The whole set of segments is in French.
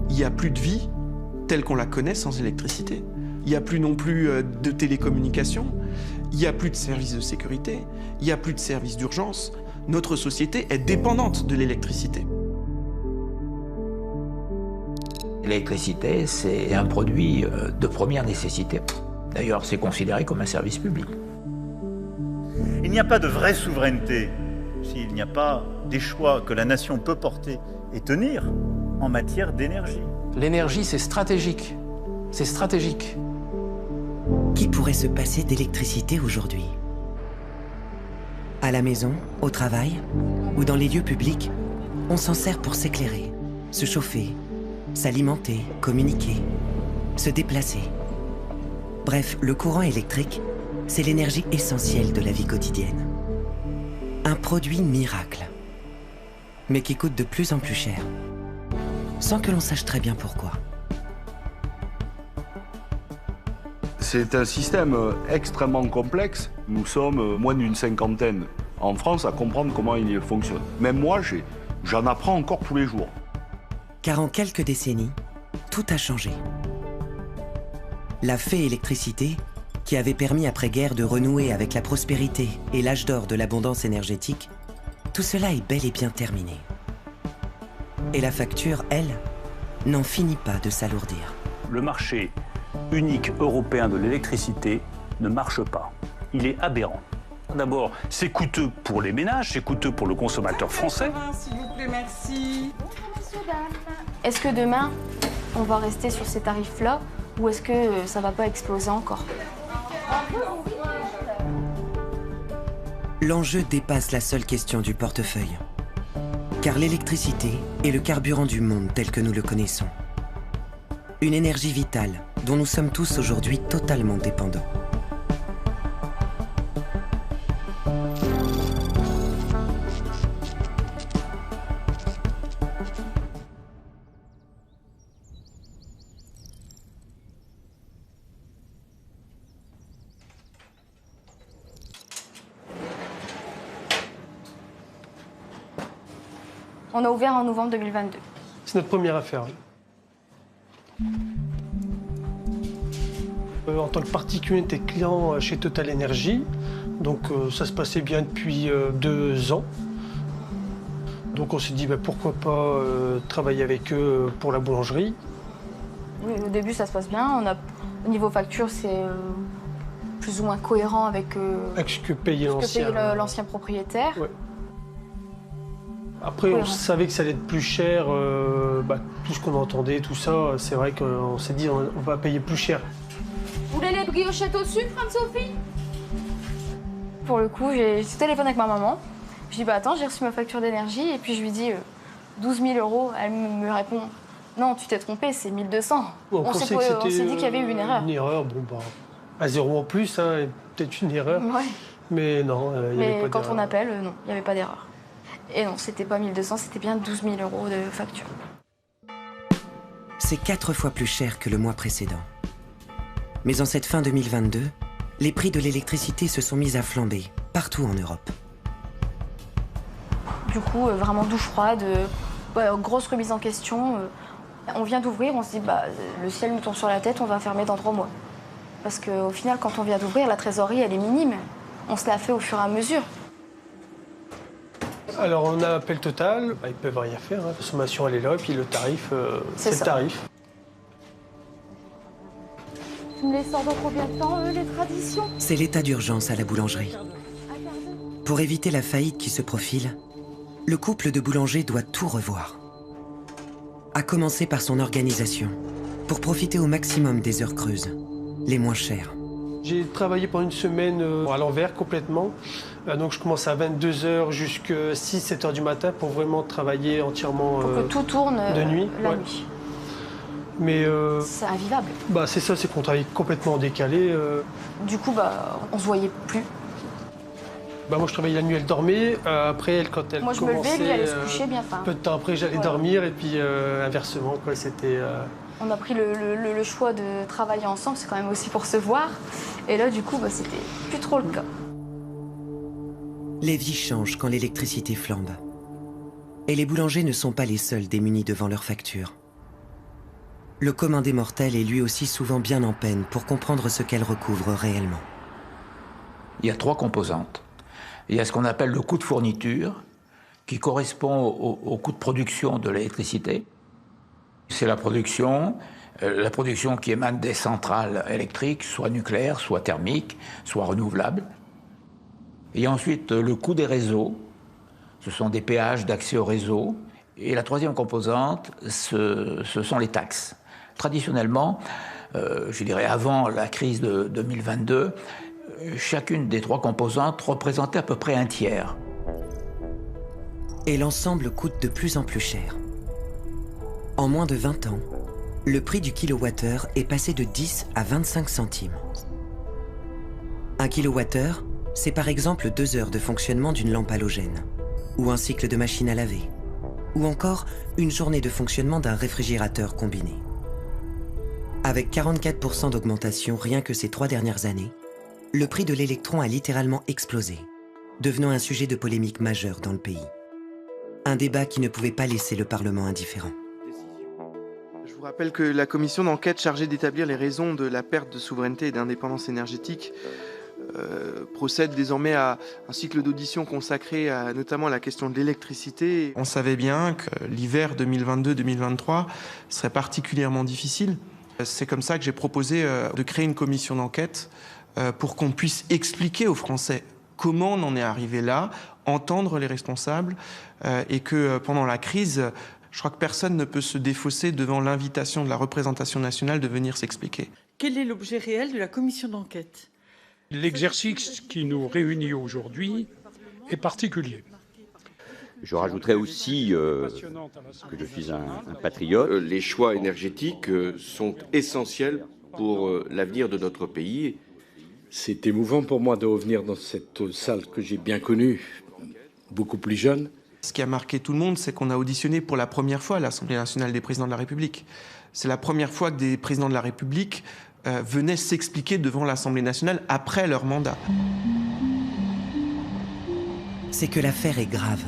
Il n'y a plus de vie telle qu'on la connaît sans électricité. Il n'y a plus non plus de télécommunications, il n'y a plus de services de sécurité, il n'y a plus de services d'urgence. Notre société est dépendante de l'électricité. L'électricité, c'est un produit de première nécessité. D'ailleurs, c'est considéré comme un service public. Il n'y a pas de vraie souveraineté s'il n'y a pas des choix que la nation peut porter et tenir en matière d'énergie. L'énergie, c'est stratégique. C'est stratégique. Qui pourrait se passer d'électricité aujourd'hui? À la maison, au travail ou dans les lieux publics, on s'en sert pour s'éclairer, se chauffer, s'alimenter, communiquer, se déplacer. Bref, le courant électrique, c'est l'énergie essentielle de la vie quotidienne. Un produit miracle, mais qui coûte de plus en plus cher, sans que l'on sache très bien pourquoi. C'est un système extrêmement complexe. Nous sommes moins d'une cinquantaine en France à comprendre comment il fonctionne. Même moi, j'en apprends encore tous les jours. Car en quelques décennies, tout a changé. La fée électricité, qui avait permis après-guerre de renouer avec la prospérité et l'âge d'or de l'abondance énergétique, tout cela est bel et bien terminé. Et la facture, elle, n'en finit pas de s'alourdir. Le marché unique européen de l'électricité ne marche pas. Il est aberrant. D'abord, c'est coûteux pour les ménages, c'est coûteux pour le consommateur français. S'il vous plaît, merci. Bonjour, monsieur, dame. Est-ce que demain, on va rester sur ces tarifs-là ou est-ce que ça va pas exploser encore? L'enjeu dépasse la seule question du portefeuille. Car l'électricité est le carburant du monde tel que nous le connaissons. Une énergie vitale dont nous sommes tous aujourd'hui totalement dépendants. On a ouvert en novembre 2022. C'est notre première affaire. En tant que particulier, on était client chez Total Energy. Donc ça se passait bien depuis 2 ans. Donc on s'est dit pourquoi pas travailler avec eux pour la boulangerie. Oui, au début ça se passe bien. Au niveau facture, c'est plus ou moins cohérent avec ce que payait l'ancien propriétaire. Ouais. Après, on savait que ça allait être plus cher, tout ce qu'on entendait, tout ça, c'est vrai qu'on s'est dit on va payer plus cher. Vous voulez les briochettes au sucre, Anne-Sophie? Pour le coup, j'ai téléphoné avec ma maman. Je dis attends, j'ai reçu ma facture d'énergie et puis je lui dis 12 000 €. Elle me répond non, tu t'es trompé, c'est 1 200. On s'est dit qu'il y avait eu une erreur. Une erreur, à 0 en plus, hein, peut-être une erreur. Ouais. Mais non, il n'y avait pas d'erreur. Mais quand on appelle, non, il n'y avait pas d'erreur. Et non, c'était pas 1 200, c'était bien 12 000 € de facture. C'est 4 fois plus cher que le mois précédent. Mais en cette fin 2022, les prix de l'électricité se sont mis à flamber partout en Europe. Du coup, vraiment douche froide, grosse remise en question. On vient d'ouvrir, on se dit le ciel nous tombe sur la tête, on va fermer dans 3 mois. Parce qu'au final, quand on vient d'ouvrir, la trésorerie, elle est minime. On se l'a fait au fur et à mesure. Alors on a appel Total, ils peuvent rien faire, la consommation elle est là, et puis le tarif, c'est le tarif. Tu me les sors dans combien de temps, les traditions? C'est l'état d'urgence à la boulangerie. Pour éviter la faillite qui se profile, le couple de boulangers doit tout revoir. À commencer par son organisation, pour profiter au maximum des heures creuses, les moins chères. J'ai travaillé pendant une semaine à l'envers complètement. Donc je commence à 22 h jusqu'à 6-7 h du matin pour vraiment travailler entièrement pour que tout tourne de nuit. La nuit. Mais c'est invivable. C'est ça, c'est qu'on travaille complètement en décalé. Du coup, on se voyait plus. Moi, je travaillais la nuit, elle dormait. Après, elle, quand elle commençait... Moi, je me levais, lui, elle allait se coucher bien tard. Peu de temps après, j'allais dormir et puis inversement, quoi, c'était... On a pris le choix de travailler ensemble, c'est quand même aussi pour se voir. Et là, du coup, c'était plus trop le cas. Les vies changent quand l'électricité flambe. Et les boulangers ne sont pas les seuls démunis devant leurs factures. Le commun des mortels est lui aussi souvent bien en peine pour comprendre ce qu'elle recouvre réellement. Il y a 3 composantes. Il y a ce qu'on appelle le coût de fourniture, qui correspond au coût de production de l'électricité. C'est la production qui émane des centrales électriques, soit nucléaires, soit thermiques, soit renouvelables. Il y a ensuite le coût des réseaux. Ce sont des péages d'accès au réseau. Et la 3e composante, ce sont les taxes. Traditionnellement, je dirais avant la crise de 2022, chacune des 3 composantes représentait à peu près un tiers. Et l'ensemble coûte de plus en plus cher. En moins de 20 ans, le prix du kilowattheure est passé de 10 à 25 centimes. Un kilowattheure, c'est par exemple 2 heures de fonctionnement d'une lampe halogène, ou un cycle de machine à laver, ou encore une journée de fonctionnement d'un réfrigérateur combiné. Avec 44% d'augmentation rien que ces 3 dernières années, le prix de l'électron a littéralement explosé, devenant un sujet de polémique majeur dans le pays. Un débat qui ne pouvait pas laisser le Parlement indifférent. Je vous rappelle que la commission d'enquête chargée d'établir les raisons de la perte de souveraineté et d'indépendance énergétique procède désormais à un cycle d'audition consacré notamment à la question de l'électricité. On savait bien que l'hiver 2022-2023 serait particulièrement difficile. C'est comme ça que j'ai proposé de créer une commission d'enquête pour qu'on puisse expliquer aux Français comment on en est arrivé là, entendre les responsables et que pendant la crise, je crois que personne ne peut se défausser devant l'invitation de la représentation nationale de venir s'expliquer. Quel est l'objet réel de la commission d'enquête ? L'exercice qui nous réunit aujourd'hui est particulier. Je rajouterais aussi que je suis un patriote. Les choix énergétiques sont essentiels pour l'avenir de notre pays. C'est émouvant pour moi de revenir dans cette salle que j'ai bien connue, beaucoup plus jeune. Ce qui a marqué tout le monde, c'est qu'on a auditionné pour la première fois à l'Assemblée nationale des présidents de la République. C'est la première fois que des présidents de la République venaient s'expliquer devant l'Assemblée nationale après leur mandat. C'est que l'affaire est grave.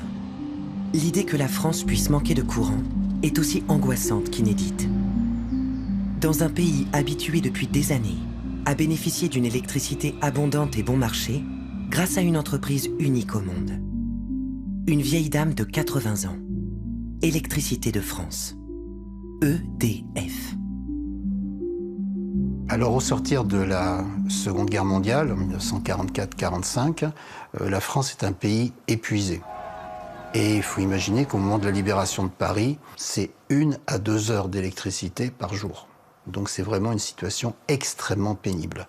L'idée que la France puisse manquer de courant est aussi angoissante qu'inédite. Dans un pays habitué depuis des années à bénéficier d'une électricité abondante et bon marché, grâce à une entreprise unique au monde. Une vieille dame de 80 ans. Électricité de France. EDF. Alors au sortir de la Seconde Guerre mondiale, en 1944-45, la France est un pays épuisé. Et il faut imaginer qu'au moment de la libération de Paris, c'est 1 à 2 heures d'électricité par jour. Donc c'est vraiment une situation extrêmement pénible.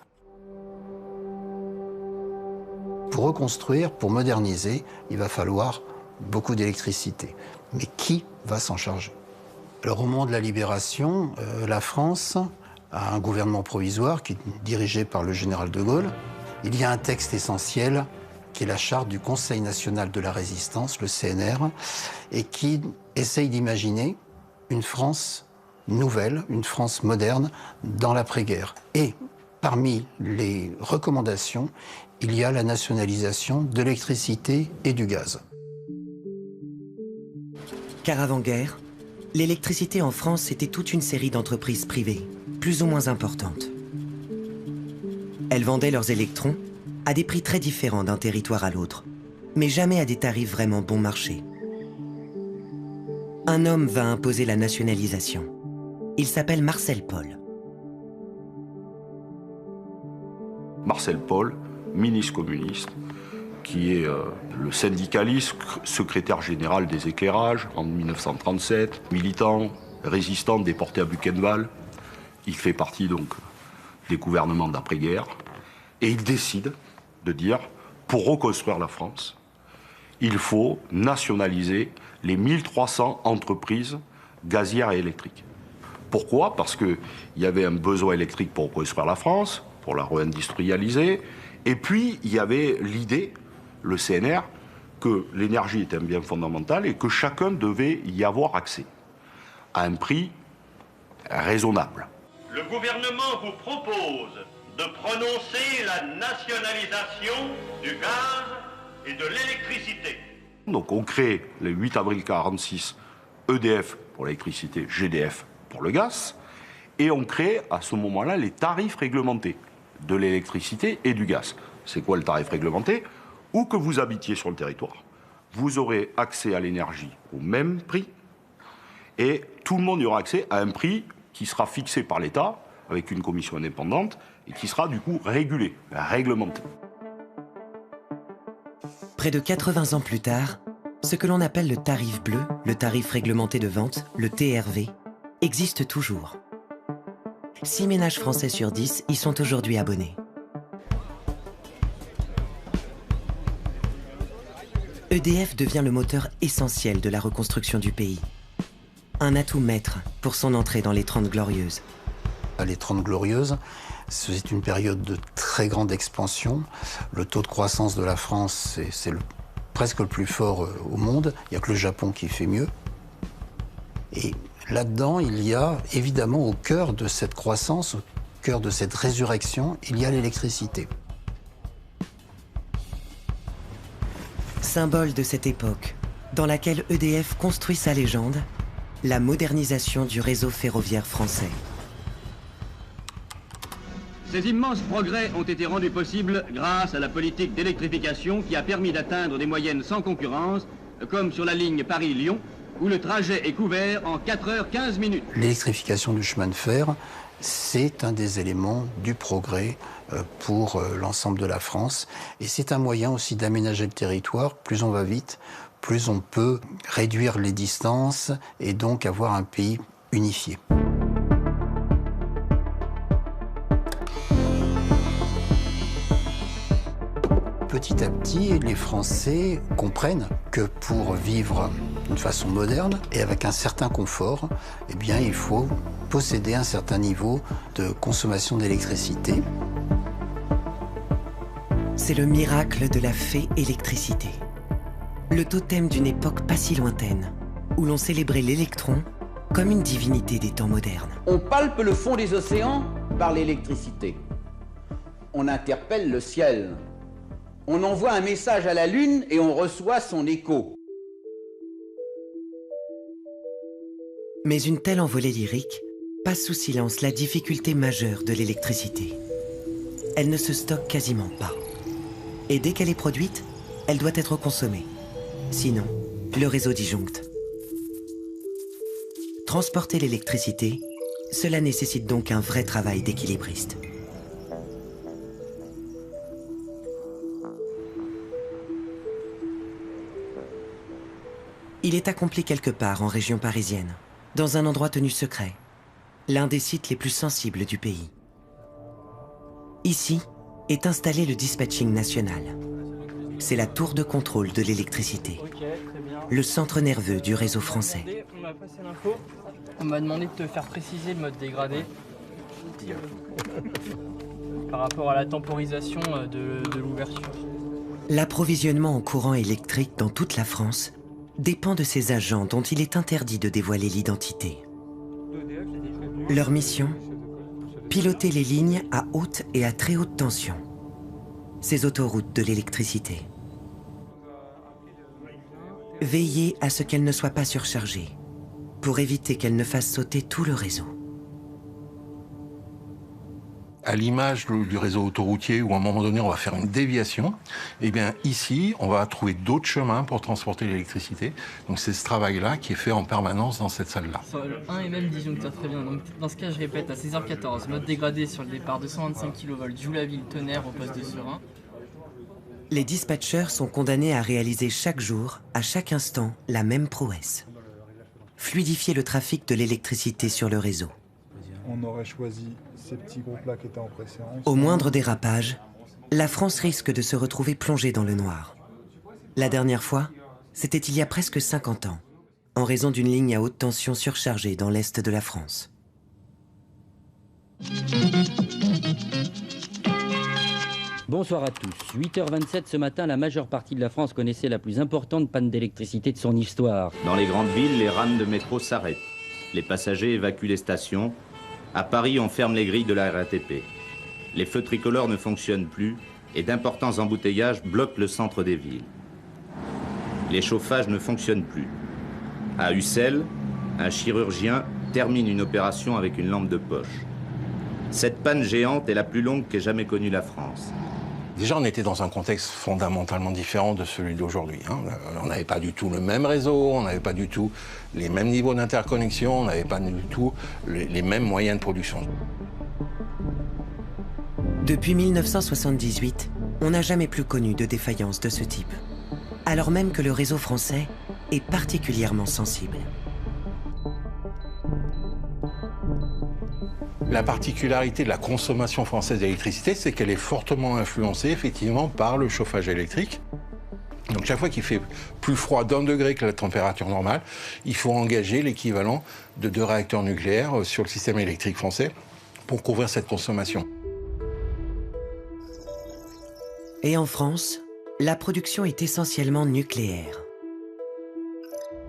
Pour reconstruire, pour moderniser, il va falloir beaucoup d'électricité. Mais qui va s'en charger? Alors au moment de la libération, la France a un gouvernement provisoire qui est dirigé par le général de Gaulle. Il y a un texte essentiel qui est la charte du Conseil national de la résistance, le CNR, et qui essaye d'imaginer une France nouvelle, une France moderne dans l'après-guerre. Et parmi les recommandations, il y a la nationalisation de l'électricité et du gaz. Car avant-guerre, l'électricité en France, c'était toute une série d'entreprises privées, plus ou moins importantes. Elles vendaient leurs électrons à des prix très différents d'un territoire à l'autre, mais jamais à des tarifs vraiment bon marché. Un homme va imposer la nationalisation. Il s'appelle Marcel Paul. Marcel Paul, ministre communiste, qui est le syndicaliste, secrétaire général des éclairages en 1937, militant, résistant, déporté à Buchenwald. Il fait partie donc des gouvernements d'après-guerre. Et il décide de dire, pour reconstruire la France, il faut nationaliser les 1300 entreprises gazières et électriques. Pourquoi? Parce qu'il y avait un besoin électrique pour reconstruire la France, pour la réindustrialiser. Et puis, il y avait l'idée, le CNR, que l'énergie était un bien fondamental et que chacun devait y avoir accès à un prix raisonnable. Le gouvernement vous propose de prononcer la nationalisation du gaz et de l'électricité. Donc on crée le 8 avril 1946 EDF pour l'électricité, GDF pour le gaz, et on crée à ce moment-là les tarifs réglementés de l'électricité et du gaz. C'est quoi le tarif réglementé? Où que vous habitiez sur le territoire, vous aurez accès à l'énergie au même prix, et tout le monde y aura accès à un prix qui sera fixé par l'État avec une commission indépendante et qui sera du coup régulé, réglementé. Près de 80 ans plus tard, ce que l'on appelle le tarif bleu, le tarif réglementé de vente, le TRV, existe toujours. 6 ménages français sur 10 y sont aujourd'hui abonnés. EDF devient le moteur essentiel de la reconstruction du pays. Un atout maître pour son entrée dans les 30 Glorieuses. Les 30 Glorieuses, c'est une période de très grande expansion. Le taux de croissance de la France, c'est presque le plus fort au monde. Il n'y a que le Japon qui fait mieux. Et là-dedans, il y a évidemment au cœur de cette croissance, au cœur de cette résurrection, il y a l'électricité. Symbole de cette époque, dans laquelle EDF construit sa légende, la modernisation du réseau ferroviaire français. Ces immenses progrès ont été rendus possibles grâce à la politique d'électrification qui a permis d'atteindre des moyennes sans concurrence, comme sur la ligne Paris-Lyon, où le trajet est couvert en 4h15 minutes. L'électrification du chemin de fer, c'est un des éléments du progrès pour l'ensemble de la France. Et c'est un moyen aussi d'aménager le territoire. Plus on va vite, plus on peut réduire les distances et donc avoir un pays unifié. Petit à petit, les Français comprennent que pour vivre d'une façon moderne et avec un certain confort, eh bien, il faut posséder un certain niveau de consommation d'électricité. C'est le miracle de la fée électricité. Le totem d'une époque pas si lointaine, où l'on célébrait l'électron comme une divinité des temps modernes. On palpe le fond des océans par l'électricité. On interpelle le ciel. On envoie un message à la Lune et on reçoit son écho. Mais une telle envolée lyrique passe sous silence la difficulté majeure de l'électricité. Elle ne se stocke quasiment pas. Et dès qu'elle est produite, elle doit être consommée. Sinon, le réseau disjoncte. Transporter l'électricité, cela nécessite donc un vrai travail d'équilibriste. Il est accompli quelque part en région parisienne, dans un endroit tenu secret, l'un des sites les plus sensibles du pays. Ici est installé le dispatching national. C'est la tour de contrôle de l'électricité, le centre nerveux du réseau français. On m'a passé l'info, on m'a demandé de te faire préciser le mode dégradé par rapport à la temporisation de l'ouverture. L'approvisionnement en courant électrique dans toute la France dépend de ces agents dont il est interdit de dévoiler l'identité. Leur mission ? Piloter les lignes à haute et à très haute tension. Ces autoroutes de l'électricité. Veiller à ce qu'elles ne soient pas surchargées, pour éviter qu'elles ne fassent sauter tout le réseau. À l'image du réseau autoroutier où à un moment donné on va faire une déviation, eh bien ici on va trouver d'autres chemins pour transporter l'électricité. Donc c'est ce travail-là qui est fait en permanence dans cette salle-là. Sur le 1 et même disjoncteur, très bien. Donc dans ce cas je répète, à 16h14, mode dégradé sur le départ 225 kV, Joux-la-Ville, Tonnerre au poste de Serein. Les dispatchers sont condamnés à réaliser chaque jour, à chaque instant, la même prouesse. Fluidifier le trafic de l'électricité sur le réseau. On aurait choisi ces petits groupes-là qui étaient en préséance. Au moindre dérapage, la France risque de se retrouver plongée dans le noir. La dernière fois, c'était il y a presque 50 ans, en raison d'une ligne à haute tension surchargée dans l'est de la France. Bonsoir à tous. 8h27 ce matin, la majeure partie de la France connaissait la plus importante panne d'électricité de son histoire. Dans les grandes villes, les rames de métro s'arrêtent. Les passagers évacuent les stations. À Paris, on ferme les grilles de la RATP. Les feux tricolores ne fonctionnent plus. et d'importants embouteillages bloquent le centre des villes. Les chauffages ne fonctionnent plus. À Ussel, un chirurgien termine une opération avec une lampe de poche. Cette panne géante est la plus longue qu'ait jamais connue la France. Déjà, on était dans un contexte fondamentalement différent de celui d'aujourd'hui. On n'avait pas du tout le même réseau, on n'avait pas du tout les mêmes niveaux d'interconnexion, on n'avait pas du tout les mêmes moyens de production. Depuis 1978, on n'a jamais plus connu de défaillance de ce type, alors même que le réseau français est particulièrement sensible. La particularité de la consommation française d'électricité, c'est qu'elle est fortement influencée effectivement par le chauffage électrique. Donc chaque fois qu'il fait plus froid d'1 degré que la température normale, il faut engager l'équivalent de 2 réacteurs nucléaires sur le système électrique français pour couvrir cette consommation. Et en France, la production est essentiellement nucléaire.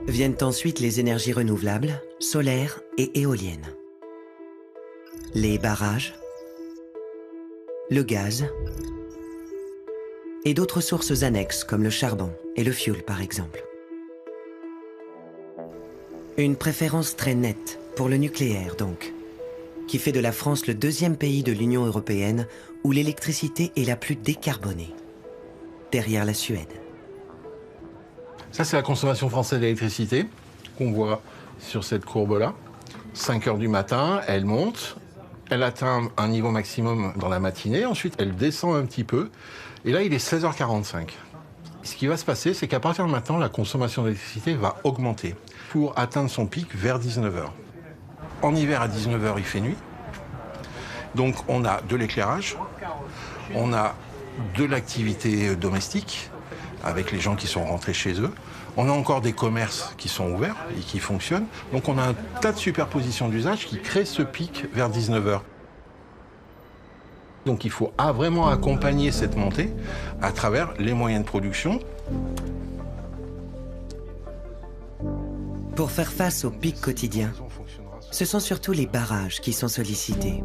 Viennent ensuite les énergies renouvelables, solaires et éoliennes. Les barrages, le gaz et d'autres sources annexes comme le charbon et le fioul par exemple. Une préférence très nette pour le nucléaire donc, qui fait de la France le 2e pays de l'Union européenne où l'électricité est la plus décarbonée, derrière la Suède. Ça, c'est la consommation française d'électricité qu'on voit sur cette courbe-là. 5 heures du matin, elle monte. Elle atteint un niveau maximum dans la matinée, ensuite elle descend un petit peu, et là il est 16h45. Ce qui va se passer, c'est qu'à partir de maintenant, la consommation d'électricité va augmenter pour atteindre son pic vers 19h. En hiver, à 19h, il fait nuit, donc on a de l'éclairage, on a de l'activité domestique, avec les gens qui sont rentrés chez eux. On a encore des commerces qui sont ouverts et qui fonctionnent. Donc on a un tas de superpositions d'usages qui créent ce pic vers 19h. Donc il faut vraiment accompagner cette montée à travers les moyens de production. Pour faire face au pic quotidien, ce sont surtout les barrages qui sont sollicités.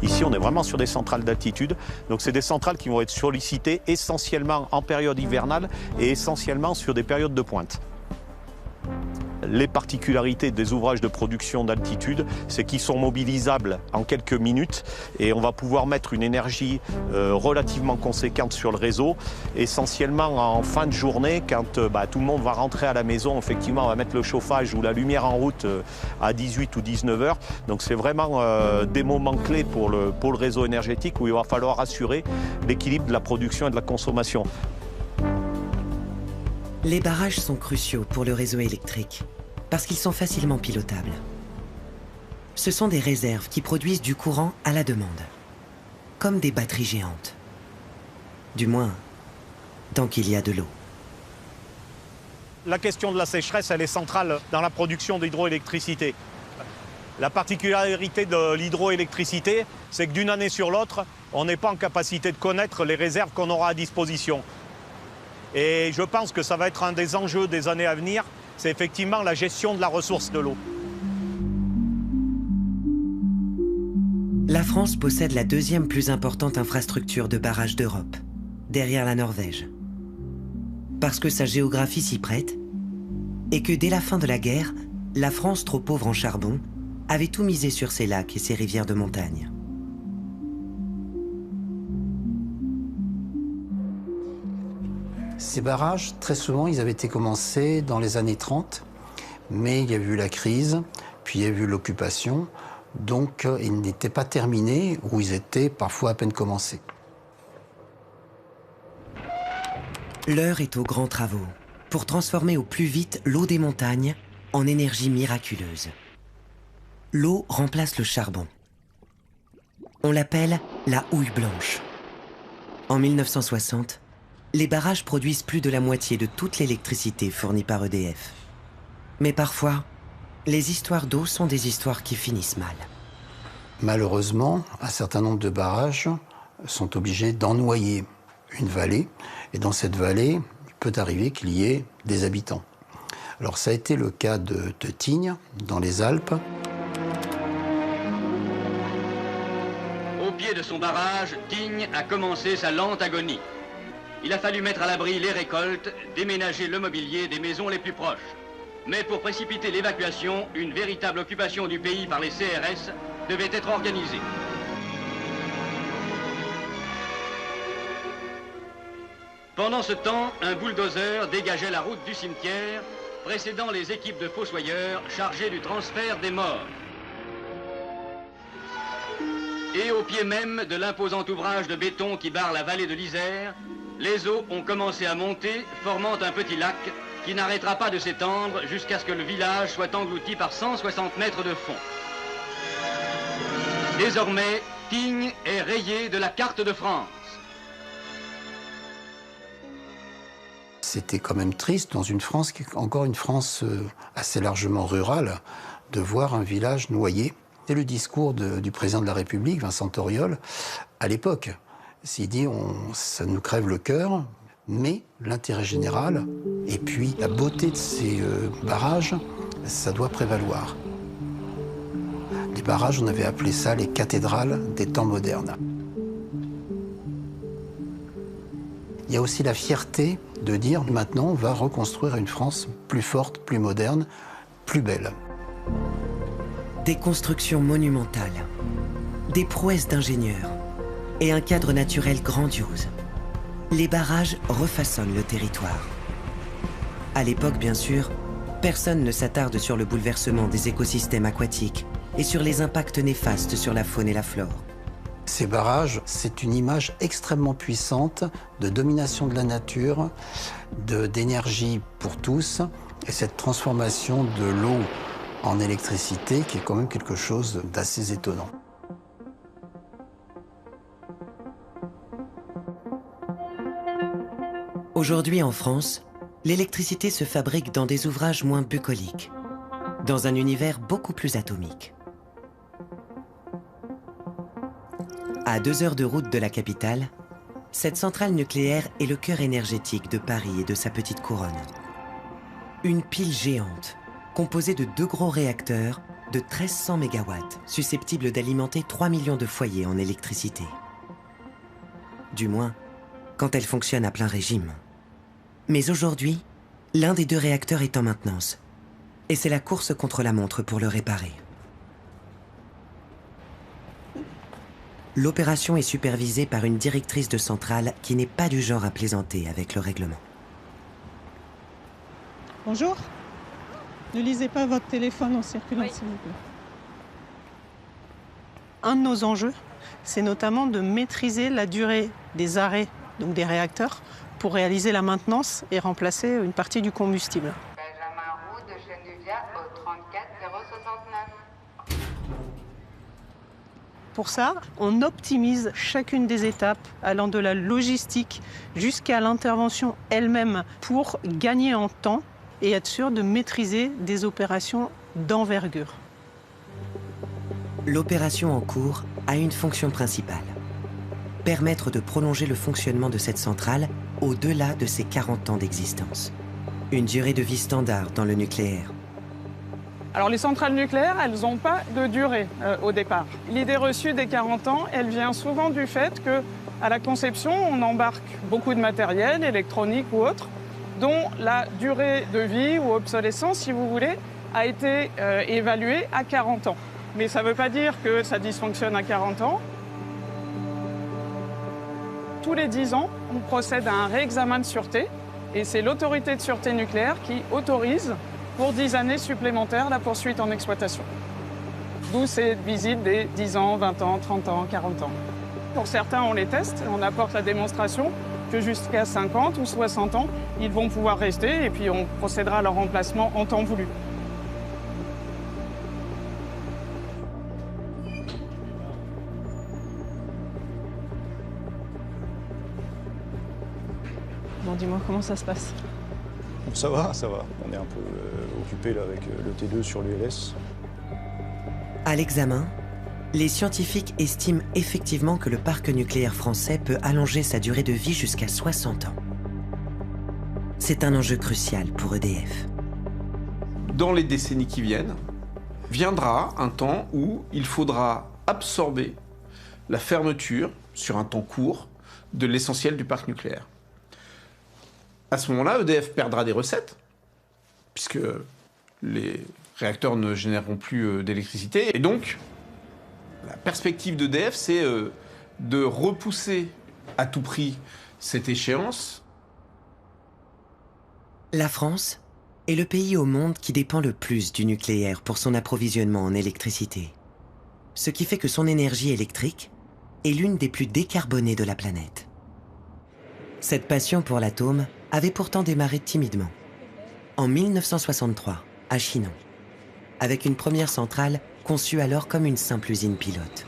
Ici, on est vraiment sur des centrales d'altitude. Donc, c'est des centrales qui vont être sollicitées essentiellement en période hivernale et essentiellement sur des périodes de pointe. Les particularités des ouvrages de production d'altitude, c'est qu'ils sont mobilisables en quelques minutes et on va pouvoir mettre une énergie relativement conséquente sur le réseau, essentiellement en fin de journée, quand tout le monde va rentrer à la maison. Effectivement, on va mettre le chauffage ou la lumière en route à 18 ou 19 heures. Donc c'est vraiment des moments clés pour le réseau énergétique où il va falloir assurer l'équilibre de la production et de la consommation. Les barrages sont cruciaux pour le réseau électrique, parce qu'ils sont facilement pilotables. Ce sont des réserves qui produisent du courant à la demande, comme des batteries géantes. Du moins, tant qu'il y a de l'eau. La question de la sécheresse, elle est centrale dans la production d'hydroélectricité. La particularité de l'hydroélectricité, c'est que d'une année sur l'autre, on n'est pas en capacité de connaître les réserves qu'on aura à disposition. Et je pense que ça va être un des enjeux des années à venir, c'est effectivement la gestion de la ressource de l'eau. La France possède la 2e plus importante infrastructure de barrages d'Europe, derrière la Norvège. Parce que sa géographie s'y prête, et que dès la fin de la guerre, la France, trop pauvre en charbon, avait tout misé sur ses lacs et ses rivières de montagne. Ces barrages, très souvent, ils avaient été commencés dans les années 30, mais il y a eu la crise, puis il y a eu l'occupation, donc ils n'étaient pas terminés ou ils étaient parfois à peine commencés. L'heure est aux grands travaux pour transformer au plus vite l'eau des montagnes en énergie miraculeuse. L'eau remplace le charbon. On l'appelle la houille blanche. En 1960, les barrages produisent plus de la moitié de toute l'électricité fournie par EDF. Mais parfois, les histoires d'eau sont des histoires qui finissent mal. Malheureusement, un certain nombre de barrages sont obligés d'ennoyer une vallée. Et dans cette vallée, il peut arriver qu'il y ait des habitants. Alors ça a été le cas de Tignes, dans les Alpes. Au pied de son barrage, Tignes a commencé sa lente agonie. Il a fallu mettre à l'abri les récoltes, déménager le mobilier des maisons les plus proches. Mais pour précipiter l'évacuation, une véritable occupation du pays par les CRS devait être organisée. Pendant ce temps, un bulldozer dégageait la route du cimetière, précédant les équipes de fossoyeurs chargées du transfert des morts. Et au pied même de l'imposant ouvrage de béton qui barre la vallée de l'Isère, les eaux ont commencé à monter, formant un petit lac qui n'arrêtera pas de s'étendre jusqu'à ce que le village soit englouti par 160 mètres de fond. Désormais, Tignes est rayé de la carte de France. C'était quand même triste, dans une France qui est encore une France assez largement rurale, de voir un village noyé. C'est le discours du président de la République, Vincent Auriol, à l'époque. Il dit ça nous crève le cœur, mais l'intérêt général et puis la beauté de ces barrages, ça doit prévaloir. Les barrages, on avait appelé ça les cathédrales des temps modernes. Il y a aussi la fierté de dire maintenant on va reconstruire une France plus forte, plus moderne, plus belle. Des constructions monumentales, des prouesses d'ingénieurs et un cadre naturel grandiose. Les barrages refaçonnent le territoire. À l'époque, bien sûr, personne ne s'attarde sur le bouleversement des écosystèmes aquatiques et sur les impacts néfastes sur la faune et la flore. Ces barrages, c'est une image extrêmement puissante de domination de la nature, d'énergie pour tous, et cette transformation de l'eau en électricité qui est quand même quelque chose d'assez étonnant. Aujourd'hui en France, l'électricité se fabrique dans des ouvrages moins bucoliques, dans un univers beaucoup plus atomique. À 2 heures de route de la capitale, cette centrale nucléaire est le cœur énergétique de Paris et de sa petite couronne. Une pile géante, composée de 2 gros réacteurs de 1300 MW, susceptibles d'alimenter 3 millions de foyers en électricité. Du moins, quand elle fonctionne à plein régime. Mais aujourd'hui, l'un des 2 réacteurs est en maintenance. Et c'est la course contre la montre pour le réparer. L'opération est supervisée par une directrice de centrale qui n'est pas du genre à plaisanter avec le règlement. Bonjour. Ne lisez pas votre téléphone en circulant, s'il vous plaît. Un de nos enjeux, c'est notamment de maîtriser la durée des arrêts, donc des réacteurs, pour réaliser la maintenance et remplacer une partie du combustible. Benjamin Roux de Chenuvia au 34 069. Pour ça, on optimise chacune des étapes allant de la logistique jusqu'à l'intervention elle-même pour gagner en temps et être sûr de maîtriser des opérations d'envergure. L'opération en cours a une fonction principale. Permettre de prolonger le fonctionnement de cette centrale au-delà de ses 40 ans d'existence. Une durée de vie standard dans le nucléaire. Alors les centrales nucléaires, elles n'ont pas de durée au départ. L'idée reçue des 40 ans, elle vient souvent du fait qu'à la conception, on embarque beaucoup de matériel, électronique ou autre, dont la durée de vie ou obsolescence, si vous voulez, a été évaluée à 40 ans. Mais ça ne veut pas dire que ça dysfonctionne à 40 ans. Tous les 10 ans, on procède à un réexamen de sûreté et c'est l'autorité de sûreté nucléaire qui autorise pour 10 années supplémentaires la poursuite en exploitation. D'où ces visites des 10 ans, 20 ans, 30 ans, 40 ans. Pour certains, on les teste, on apporte la démonstration que jusqu'à 50 ou 60 ans, ils vont pouvoir rester et puis on procédera à leur remplacement en temps voulu. Bon, dis-moi comment ça se passe. Ça va, ça va. On est un peu occupé là, avec le T2 sur l'ULS. À l'examen, Les scientifiques estiment effectivement que le parc nucléaire français peut allonger sa durée de vie jusqu'à 60 ans. C'est un enjeu crucial pour EDF. Dans les décennies qui viennent, viendra un temps où il faudra absorber la fermeture, sur un temps court, de l'essentiel du parc nucléaire. À ce moment-là, EDF perdra des recettes, puisque les réacteurs ne généreront plus d'électricité. Et donc, la perspective d'EDF, c'est de repousser à tout prix cette échéance. La France est le pays au monde qui dépend le plus du nucléaire pour son approvisionnement en électricité. Ce qui fait que son énergie électrique est l'une des plus décarbonées de la planète. Cette passion pour l'atome avait pourtant démarré timidement. En 1963, à Chinon, avec une première centrale conçue alors comme une simple usine pilote.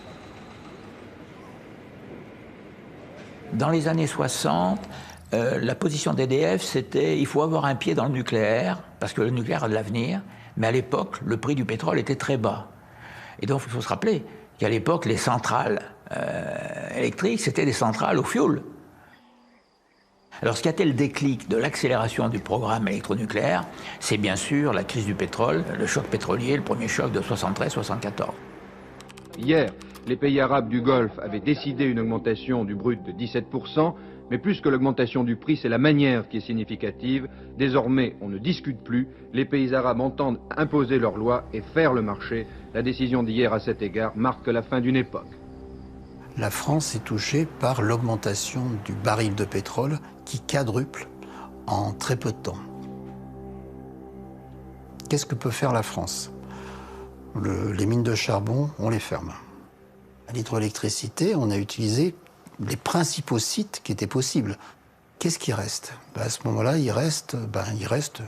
Dans les années 60, la position d'EDF, c'était il faut avoir un pied dans le nucléaire, parce que le nucléaire a de l'avenir, mais à l'époque, le prix du pétrole était très bas. Et donc, il faut se rappeler qu'à l'époque, les centrales électriques, c'était des centrales au fioul. Alors, ce qui a été le déclic de l'accélération du programme électronucléaire, c'est bien sûr la crise du pétrole, le choc pétrolier, le premier choc de 73-74. Hier, les pays arabes du Golfe avaient décidé une augmentation du brut de 17%, mais plus que l'augmentation du prix, c'est la manière qui est significative. Désormais, on ne discute plus, les pays arabes entendent imposer leurs lois et faire le marché. La décision d'hier à cet égard marque la fin d'une époque. La France est touchée par l'augmentation du baril de pétrole qui quadruple en très peu de temps. Qu'est-ce que peut faire la France? Les mines de charbon, on les ferme. À l'hydroélectricité, on a utilisé les principaux sites qui étaient possibles. Qu'est-ce qui reste? À ce moment-là, il reste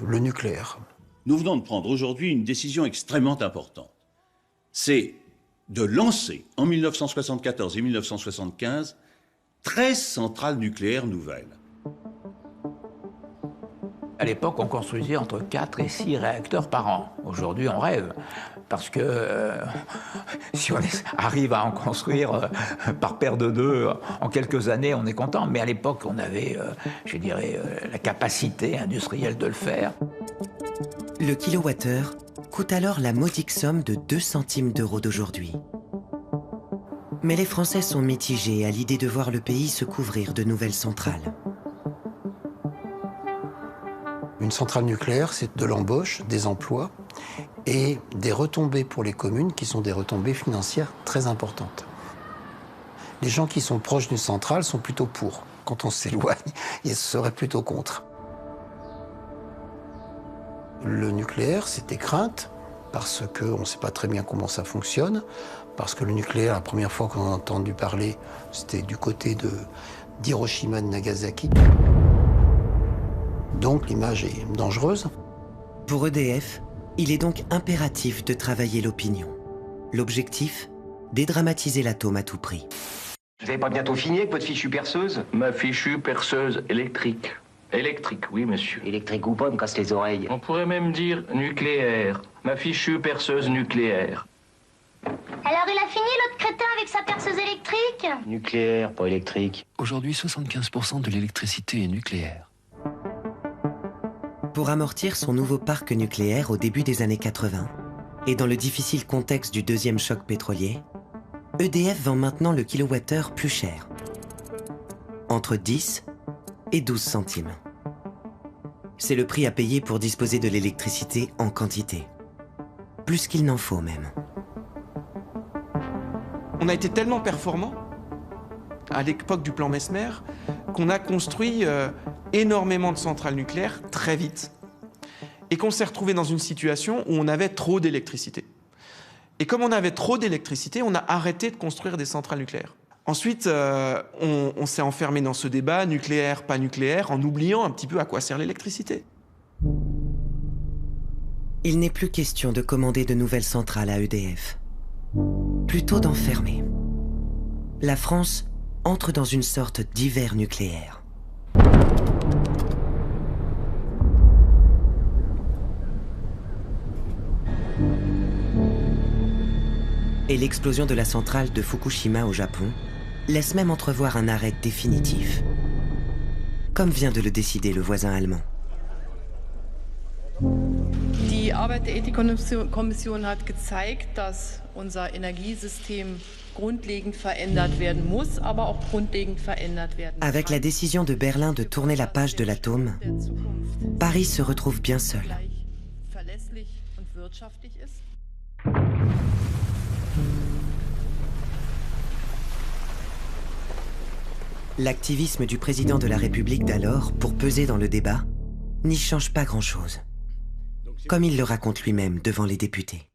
le nucléaire. Nous venons de prendre aujourd'hui une décision extrêmement importante. C'est de lancer, en 1974 et 1975, 13 centrales nucléaires nouvelles. À l'époque, on construisait entre 4 et 6 réacteurs par an. Aujourd'hui, on rêve. Parce que si on arrive à en construire par paire de 2 en quelques années, on est content. Mais à l'époque, on avait, la capacité industrielle de le faire. Le kilowattheure coûte alors la modique somme de 2 centimes d'euros d'aujourd'hui. Mais les Français sont mitigés à l'idée de voir le pays se couvrir de nouvelles centrales. Une centrale nucléaire, c'est de l'embauche, des emplois et des retombées pour les communes qui sont des retombées financières très importantes. Les gens qui sont proches d'une centrale sont plutôt pour. Quand on s'éloigne, ils seraient plutôt contre. Le nucléaire, c'était crainte parce qu'on ne sait pas très bien comment ça fonctionne, parce que le nucléaire, la première fois qu'on a entendu parler, c'était du côté d'Hiroshima et de Nagasaki. Donc l'image est dangereuse. Pour EDF, il est donc impératif de travailler l'opinion. L'objectif, dédramatiser l'atome à tout prix. Vous n'avez pas bientôt fini avec votre fichue perceuse? Ma fichue perceuse électrique. Électrique, oui, monsieur. Électrique ou pas, me casse les oreilles. On pourrait même dire nucléaire. Ma fichue perceuse nucléaire. Alors il a fini l'autre crétin avec sa perceuse électrique? Nucléaire, pas électrique. Aujourd'hui, 75% de l'électricité est nucléaire. Pour amortir son nouveau parc nucléaire au début des années 80, et dans le difficile contexte du deuxième choc pétrolier, EDF vend maintenant le kilowattheure plus cher, entre 10 et 12 centimes. C'est le prix à payer pour disposer de l'électricité en quantité. Plus qu'il n'en faut même. On a été tellement performants à l'époque du plan Messmer qu'on a construit énormément de centrales nucléaires très vite et qu'on s'est retrouvé dans une situation où on avait trop d'électricité. Et comme on avait trop d'électricité, on a arrêté de construire des centrales nucléaires. Ensuite, on s'est enfermé dans ce débat nucléaire, pas nucléaire, en oubliant un petit peu à quoi sert l'électricité. Il n'est plus question de commander de nouvelles centrales à EDF, plutôt d'en fermer. La France entre dans une sorte d'hiver nucléaire. et l'explosion de la centrale de Fukushima au Japon laissent même entrevoir un arrêt définitif. Comme vient de le décider le voisin allemand. Die Arbeit der Ethikkommission hat gezeigt, dass unser Energiesystem grundlegend verändert werden muss, aber auch grundlegend verändert werden kann. Avec la décision de Berlin de tourner la page de l'atome, Paris se retrouve bien seul. Verlässlich und wirtschaftlich ist. L'activisme du président de la République d'alors, pour peser dans le débat, n'y change pas grand-chose. Comme il le raconte lui-même devant les députés.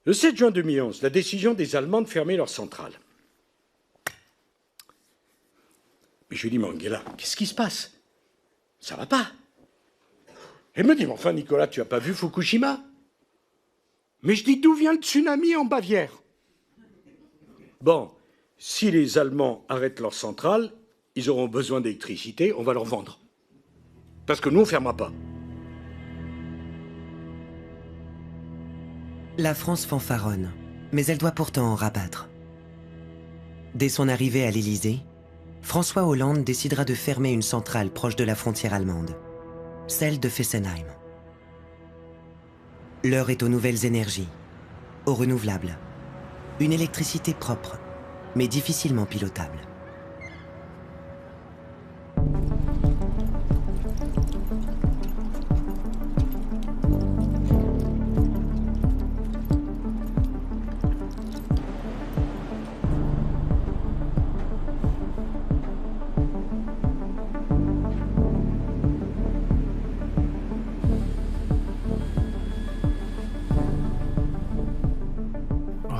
Le 7 juin 2011, la décision des Allemands de fermer leur centrale. Mais je lui dis, mais Angela, qu'est-ce qui se passe? Ça va pas. Elle me dit, mais enfin Nicolas, tu as pas vu Fukushima? Mais je dis, d'où vient le tsunami en Bavière? Bon, si les Allemands arrêtent leur centrale, ils auront besoin d'électricité, on va leur vendre. Parce que nous, on ne fermera pas. La France fanfaronne, mais elle doit pourtant en rabattre. Dès son arrivée à l'Élysée, François Hollande décidera de fermer une centrale proche de la frontière allemande, celle de Fessenheim. L'heure est aux nouvelles énergies, aux renouvelables. Une électricité propre, mais difficilement pilotable.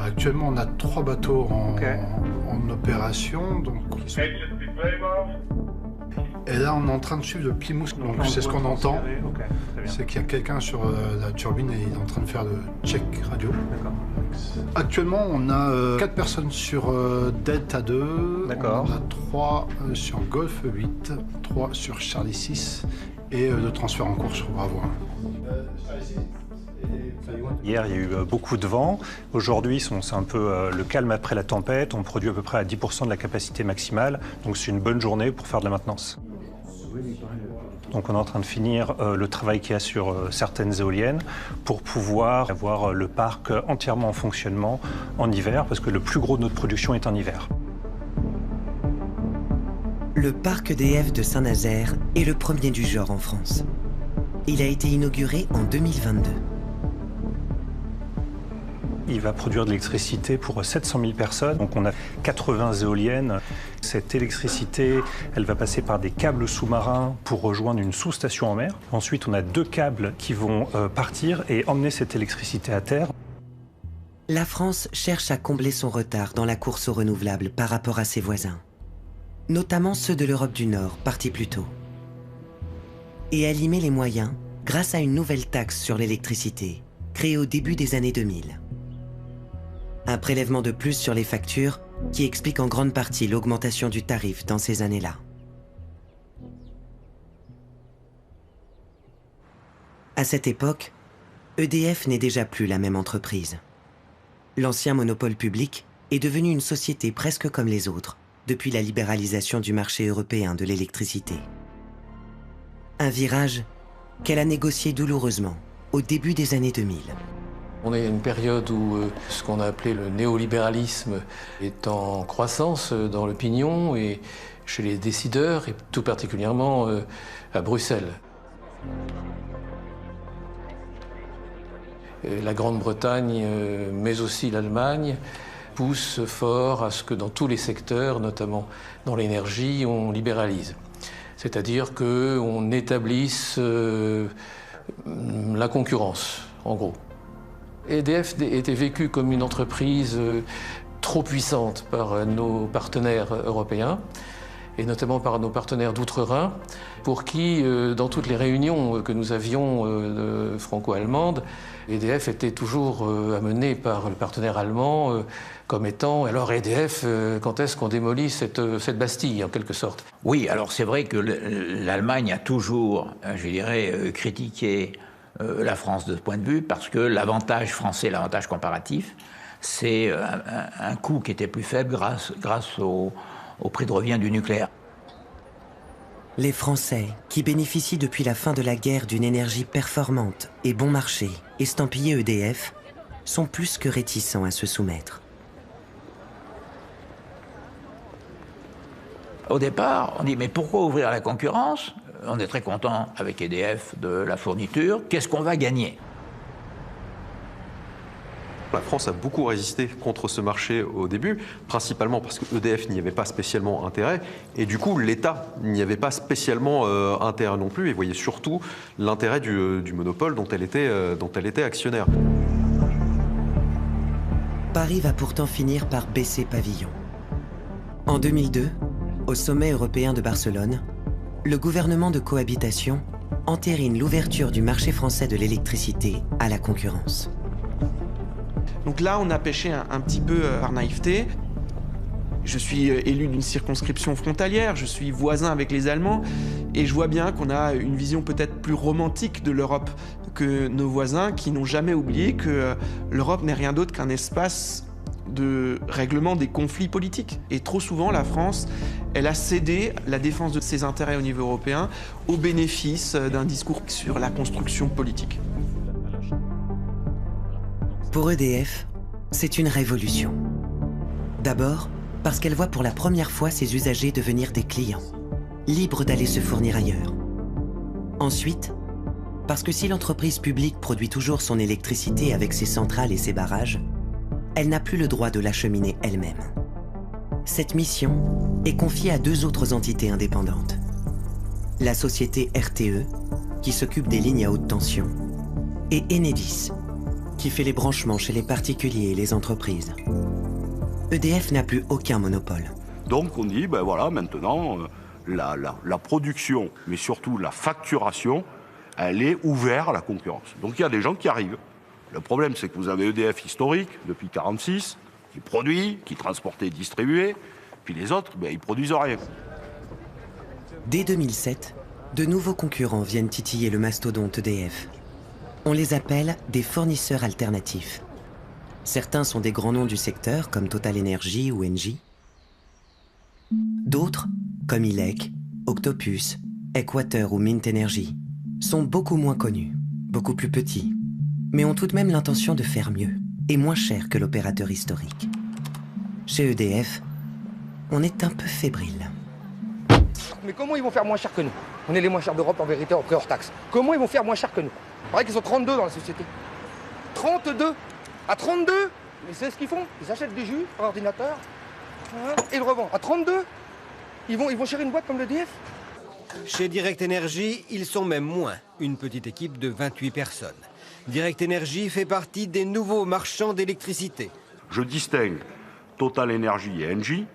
Actuellement, on a 3 bateaux en opération. Donc... Et là, on est en train de suivre le Plymouth. Donc, c'est ce qu'on entend. C'est qu'il y a quelqu'un sur la turbine et il est en train de faire le check radio. Actuellement, on a 4 personnes sur Delta 2. On a 3 sur Golf 8, 3 sur Charlie 6 et le transfert en cours sur Bravo 1. Hier, il y a eu beaucoup de vent. Aujourd'hui, c'est un peu le calme après la tempête. On produit à peu près à 10% de la capacité maximale. Donc c'est une bonne journée pour faire de la maintenance. Donc on est en train de finir le travail qu'il y a sur certaines éoliennes pour pouvoir avoir le parc entièrement en fonctionnement en hiver, parce que le plus gros de notre production est en hiver. Le parc EDF de Saint-Nazaire est le premier du genre en France. Il a été inauguré en 2022. Il va produire de l'électricité pour 700 000 personnes. Donc on a 80 éoliennes. Cette électricité, elle va passer par des câbles sous-marins pour rejoindre une sous-station en mer. Ensuite, on a 2 câbles qui vont partir et emmener cette électricité à terre. La France cherche à combler son retard dans la course aux renouvelables par rapport à ses voisins, notamment ceux de l'Europe du Nord, partis plus tôt. Et à limer les moyens grâce à une nouvelle taxe sur l'électricité, créée au début des années 2000. Un prélèvement de plus sur les factures qui explique en grande partie l'augmentation du tarif dans ces années-là. À cette époque, EDF n'est déjà plus la même entreprise. L'ancien monopole public est devenu une société presque comme les autres depuis la libéralisation du marché européen de l'électricité. Un virage qu'elle a négocié douloureusement au début des années 2000. On est à une période où ce qu'on a appelé le néolibéralisme est en croissance dans l'opinion et chez les décideurs, et tout particulièrement à Bruxelles. La Grande-Bretagne, mais aussi l'Allemagne, poussent fort à ce que dans tous les secteurs, notamment dans l'énergie, on libéralise. C'est-à-dire qu'on établisse la concurrence, en gros. EDF était vécu comme une entreprise trop puissante par nos partenaires européens, et notamment par nos partenaires d'outre-Rhin, pour qui, dans toutes les réunions que nous avions franco-allemandes, EDF était toujours amené par le partenaire allemand comme étant « alors EDF, quand est-ce qu'on démolit cette Bastille » en quelque sorte. Oui, alors c'est vrai que l'Allemagne a toujours, je dirais, critiqué la France de ce point de vue, parce que l'avantage français, l'avantage comparatif, c'est un coût qui était plus faible grâce au prix de revient du nucléaire. Les Français, qui bénéficient depuis la fin de la guerre d'une énergie performante et bon marché, estampillée EDF, sont plus que réticents à se soumettre. Au départ, on dit mais pourquoi ouvrir la concurrence? On est très content avec EDF de la fourniture. Qu'est-ce qu'on va gagner? La France a beaucoup résisté contre ce marché au début, principalement parce que EDF n'y avait pas spécialement intérêt, et du coup l'État n'y avait pas spécialement intérêt non plus, et voyait surtout l'intérêt du monopole dont elle était actionnaire. Paris va pourtant finir par baisser pavillon. En 2002, au sommet européen de Barcelone, le gouvernement de cohabitation entérine l'ouverture du marché français de l'électricité à la concurrence. Donc là, on a pêché un petit peu par naïveté. Je suis élu d'une circonscription frontalière, je suis voisin avec les Allemands, et je vois bien qu'on a une vision peut-être plus romantique de l'Europe que nos voisins qui n'ont jamais oublié que l'Europe n'est rien d'autre qu'un espace de règlement des conflits politiques. Et trop souvent, la France, elle a cédé la défense de ses intérêts au niveau européen au bénéfice d'un discours sur la construction politique. Pour EDF, c'est une révolution. D'abord, parce qu'elle voit pour la première fois ses usagers devenir des clients, libres d'aller se fournir ailleurs. Ensuite, parce que si l'entreprise publique produit toujours son électricité avec ses centrales et ses barrages, elle n'a plus le droit de l'acheminer elle-même. Cette mission est confiée à deux autres entités indépendantes. La société RTE, qui s'occupe des lignes à haute tension, et Enedis, qui fait les branchements chez les particuliers et les entreprises. EDF n'a plus aucun monopole. Donc on dit, ben voilà, maintenant, la production, mais surtout la facturation, elle est ouverte à la concurrence. Donc il y a des gens qui arrivent. Le problème, c'est que vous avez EDF historique, depuis 1946, qui produit, qui transportait et distribuait, puis les autres, ben, ils produisent rien. Dès 2007, de nouveaux concurrents viennent titiller le mastodonte EDF. On les appelle des fournisseurs alternatifs. Certains sont des grands noms du secteur, comme Total Energy ou Engie. D'autres, comme ILEC, Octopus, Equateur ou Mint Energy, sont beaucoup moins connus, beaucoup plus petits, mais ont tout de même l'intention de faire mieux et moins cher que l'opérateur historique. Chez EDF, on est un peu fébrile. Mais comment ils vont faire moins cher que nous? On est les moins chers d'Europe en vérité, en prix hors taxe. Comment ils vont faire moins cher que nous? Il paraît qu'ils sont 32 dans la société. 32 à 32. Mais c'est ce qu'ils font. Ils achètent des jus par ordinateur et ils le revendent. À 32, ils vont chérir une boîte comme l'EDF. Chez Direct Energy, ils sont même moins. Une petite équipe de 28 personnes. Direct Energy fait partie des nouveaux marchands d'électricité. Je distingue Total Energy et Engie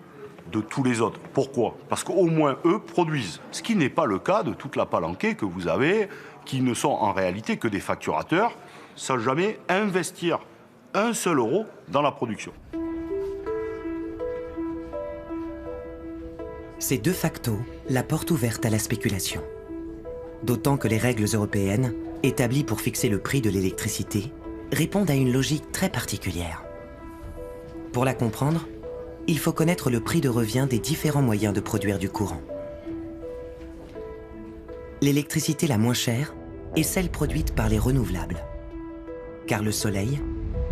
de tous les autres. Pourquoi? Parce qu'au moins eux produisent. Ce qui n'est pas le cas de toute la palanquée que vous avez, qui ne sont en réalité que des facturateurs, sans jamais investir un seul euro dans la production. C'est de facto la porte ouverte à la spéculation. D'autant que les règles européennes, établies pour fixer le prix de l'électricité, répondent à une logique très particulière. Pour la comprendre, il faut connaître le prix de revient des différents moyens de produire du courant. L'électricité la moins chère est celle produite par les renouvelables. Car le soleil,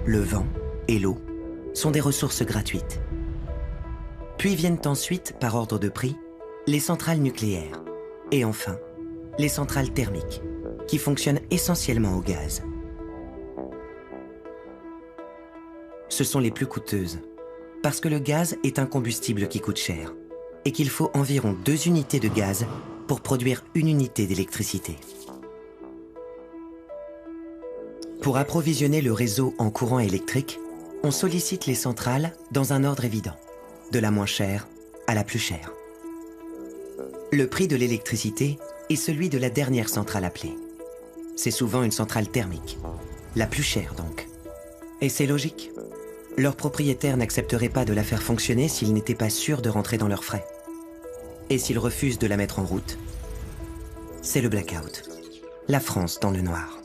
le vent et l'eau sont des ressources gratuites. Puis viennent ensuite, par ordre de prix, les centrales nucléaires. Et enfin, les centrales thermiques, qui fonctionnent essentiellement au gaz. Ce sont les plus coûteuses, parce que le gaz est un combustible qui coûte cher, et qu'il faut environ 2 unités de gaz pour produire 1 unité d'électricité. Pour approvisionner le réseau en courant électrique, on sollicite les centrales dans un ordre évident, de la moins chère à la plus chère. Le prix de l'électricité est celui de la dernière centrale appelée. C'est souvent une centrale thermique, la plus chère donc. Et c'est logique. Leurs propriétaires n'accepteraient pas de la faire fonctionner s'ils n'étaient pas sûrs de rentrer dans leurs frais. Et s'ils refusent de la mettre en route, c'est le blackout. La France dans le noir.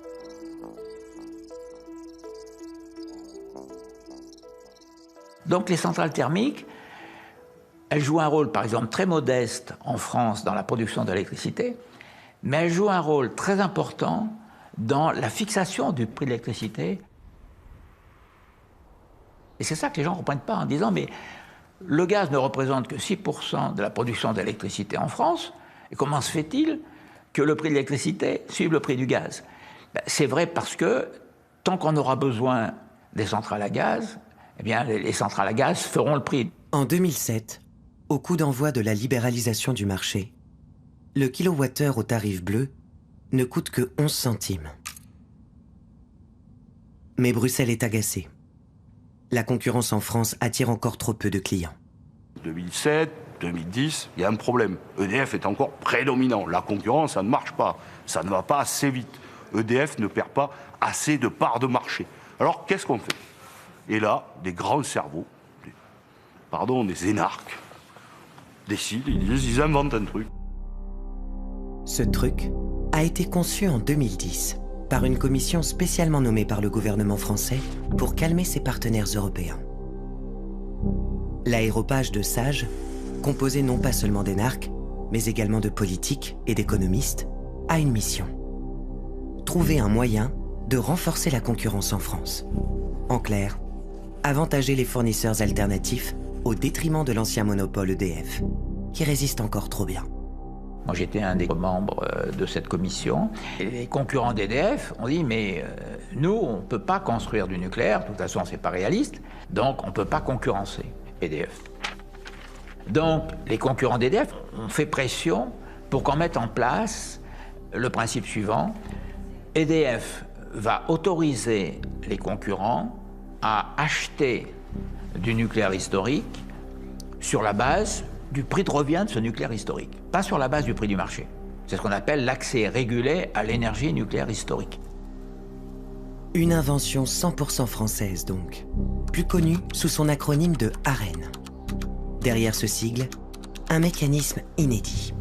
Donc les centrales thermiques, elles jouent un rôle, par exemple, très modeste en France dans la production d'électricité, mais elles jouent un rôle très important dans la fixation du prix de l'électricité. Et c'est ça que les gens ne comprennent pas en disant, mais le gaz ne représente que 6% de la production d'électricité en France, et comment se fait-il que le prix de l'électricité suive le prix du gaz? C'est vrai parce que tant qu'on aura besoin des centrales à gaz, eh bien, les centrales à gaz feront le prix. En 2007, au coup d'envoi de la libéralisation du marché, le kilowattheure au tarif bleu ne coûte que 11 centimes. Mais Bruxelles est agacée. La concurrence en France attire encore trop peu de clients. 2007, 2010, il y a un problème. EDF est encore prédominant. La concurrence, ça ne marche pas. Ça ne va pas assez vite. EDF ne perd pas assez de parts de marché. Alors, qu'est-ce qu'on fait? Et là, des grands cerveaux, des énarques, décident, ils inventent un truc. Ce truc a été conçu en 2010 par une commission spécialement nommée par le gouvernement français pour calmer ses partenaires européens. L'aéropage de Sage, composé non pas seulement d'énarques, mais également de politiques et d'économistes, a une mission. Trouver un moyen de renforcer la concurrence en France. En clair, avantager les fournisseurs alternatifs au détriment de l'ancien monopole EDF, qui résiste encore trop bien. Moi, j'étais un des membres de cette commission. Et les concurrents d'EDF ont dit, mais nous, on ne peut pas construire du nucléaire, de toute façon, c'est pas réaliste, donc on ne peut pas concurrencer EDF. Donc, les concurrents d'EDF ont fait pression pour qu'on mette en place le principe suivant. EDF va autoriser les concurrents à acheter du nucléaire historique sur la base du prix de revient de ce nucléaire historique, pas sur la base du prix du marché. C'est ce qu'on appelle l'accès régulé à l'énergie nucléaire historique. Une invention 100% française donc, plus connue sous son acronyme de ARENH. Derrière ce sigle, un mécanisme inédit.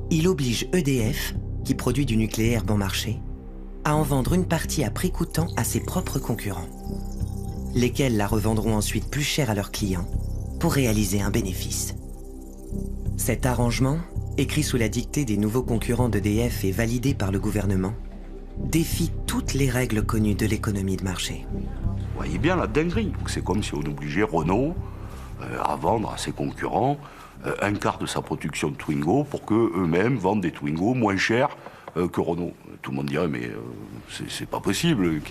Il oblige EDF, qui produit du nucléaire bon marché, à en vendre une partie à prix coûtant à ses propres concurrents, lesquels la revendront ensuite plus cher à leurs clients pour réaliser un bénéfice. Cet arrangement, écrit sous la dictée des nouveaux concurrents d'EDF et validé par le gouvernement, défie toutes les règles connues de l'économie de marché. Vous voyez bien la dinguerie. C'est comme si on obligeait Renault à vendre à ses concurrents un quart de sa production de Twingo pour qu'eux-mêmes vendent des Twingo moins chers que Renault. Tout le monde dirait, mais c'est pas possible.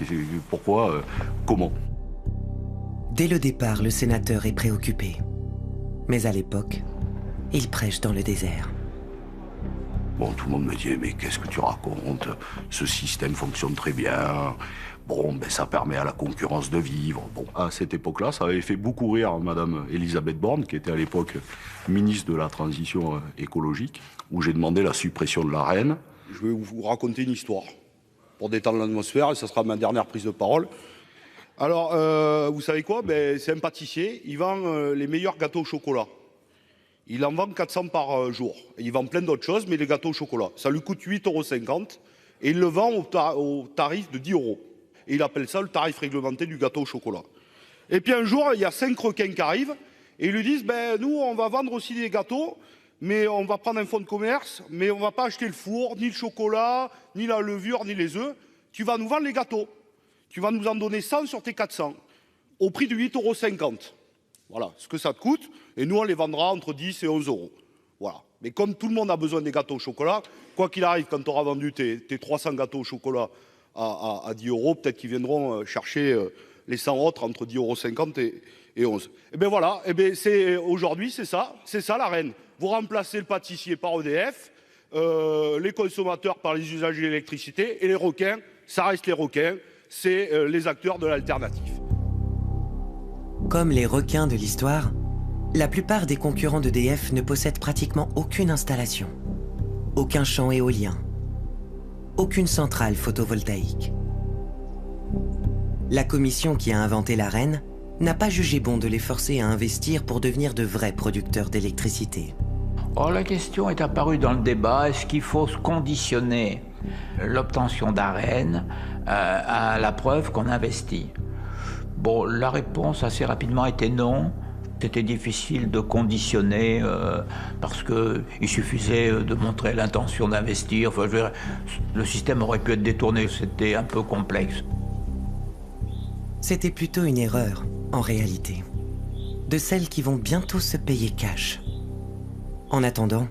Pourquoi comment? Dès le départ, le sénateur est préoccupé. Mais à l'époque, il prêche dans le désert. Bon, tout le monde me dit, mais qu'est-ce que tu racontes? Ce système fonctionne très bien. Bon, ben ça permet à la concurrence de vivre. Bon, à cette époque-là, ça avait fait beaucoup rire Madame Elisabeth Borne, qui était à l'époque ministre de la Transition écologique, où j'ai demandé la suppression de l'ARENH. Je vais vous raconter une histoire pour détendre l'atmosphère, et ça sera ma dernière prise de parole. Alors, vous savez quoi? Ben, c'est un pâtissier, il vend les meilleurs gâteaux au chocolat. Il en vend 400 par jour. Et il vend plein d'autres choses, mais les gâteaux au chocolat. Ça lui coûte 8,50 € et il le vend au tarif de 10 €. Et il appelle ça le tarif réglementé du gâteau au chocolat. Et puis un jour, il y a 5 requins qui arrivent et ils lui disent, ben, nous, on va vendre aussi des gâteaux, mais on va prendre un fonds de commerce, mais on va pas acheter le four, ni le chocolat, ni la levure, ni les œufs. Tu vas nous vendre les gâteaux. Tu vas nous en donner 100 sur tes 400, au prix de 8,50 €. Voilà, ce que ça te coûte, et nous on les vendra entre 10 et 11 €. Voilà. Mais comme tout le monde a besoin des gâteaux au chocolat, quoi qu'il arrive, quand tu auras vendu tes 300 gâteaux au chocolat à 10 €, peut-être qu'ils viendront chercher les 100 autres entre 10,50 € et 11. Et bien voilà, et bien aujourd'hui c'est ça l'ARENH. Vous remplacez le pâtissier par EDF, les consommateurs par les usagers de l'électricité, et les requins, ça reste les requins, c'est les acteurs de l'alternative. Comme les requins de l'histoire, la plupart des concurrents d'EDF ne possèdent pratiquement aucune installation, aucun champ éolien, aucune centrale photovoltaïque. La commission qui a inventé l'ARENH n'a pas jugé bon de les forcer à investir pour devenir de vrais producteurs d'électricité. Or, la question est apparue dans le débat, est-ce qu'il faut conditionner l'obtention d'ARENH à la preuve qu'on investit? Bon, la réponse assez rapidement était non. C'était difficile de conditionner parce qu'il suffisait de montrer l'intention d'investir. Enfin, le système aurait pu être détourné, c'était un peu complexe. C'était plutôt une erreur, en réalité. De celles qui vont bientôt se payer cash. En attendant,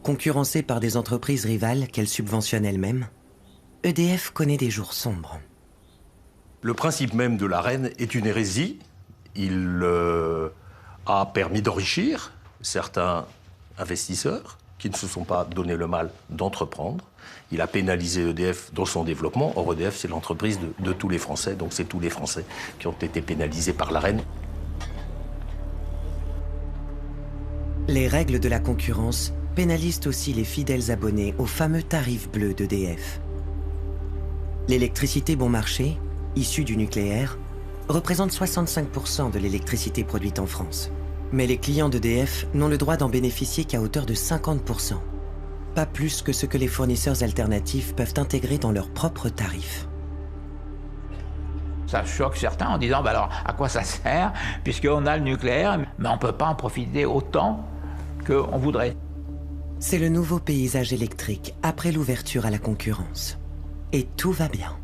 concurrencée par des entreprises rivales qu'elle subventionne elle-même, EDF connaît des jours sombres. Le principe même de l'Arenh est une hérésie. Il a permis d'enrichir certains investisseurs qui ne se sont pas donné le mal d'entreprendre. Il a pénalisé EDF dans son développement. Or, EDF, c'est l'entreprise de tous les Français, donc c'est tous les Français qui ont été pénalisés par l'Arenh. Les règles de la concurrence pénalisent aussi les fidèles abonnés au fameux tarif bleu d'EDF. L'électricité bon marché, issue du nucléaire, représente 65% de l'électricité produite en France. Mais les clients d'EDF n'ont le droit d'en bénéficier qu'à hauteur de 50%. Pas plus que ce que les fournisseurs alternatifs peuvent intégrer dans leurs propres tarifs. Ça choque certains en disant bah alors à quoi ça sert puisqu'on a le nucléaire, mais on ne peut pas en profiter autant qu'on voudrait. C'est le nouveau paysage électrique après l'ouverture à la concurrence. Et tout va bien.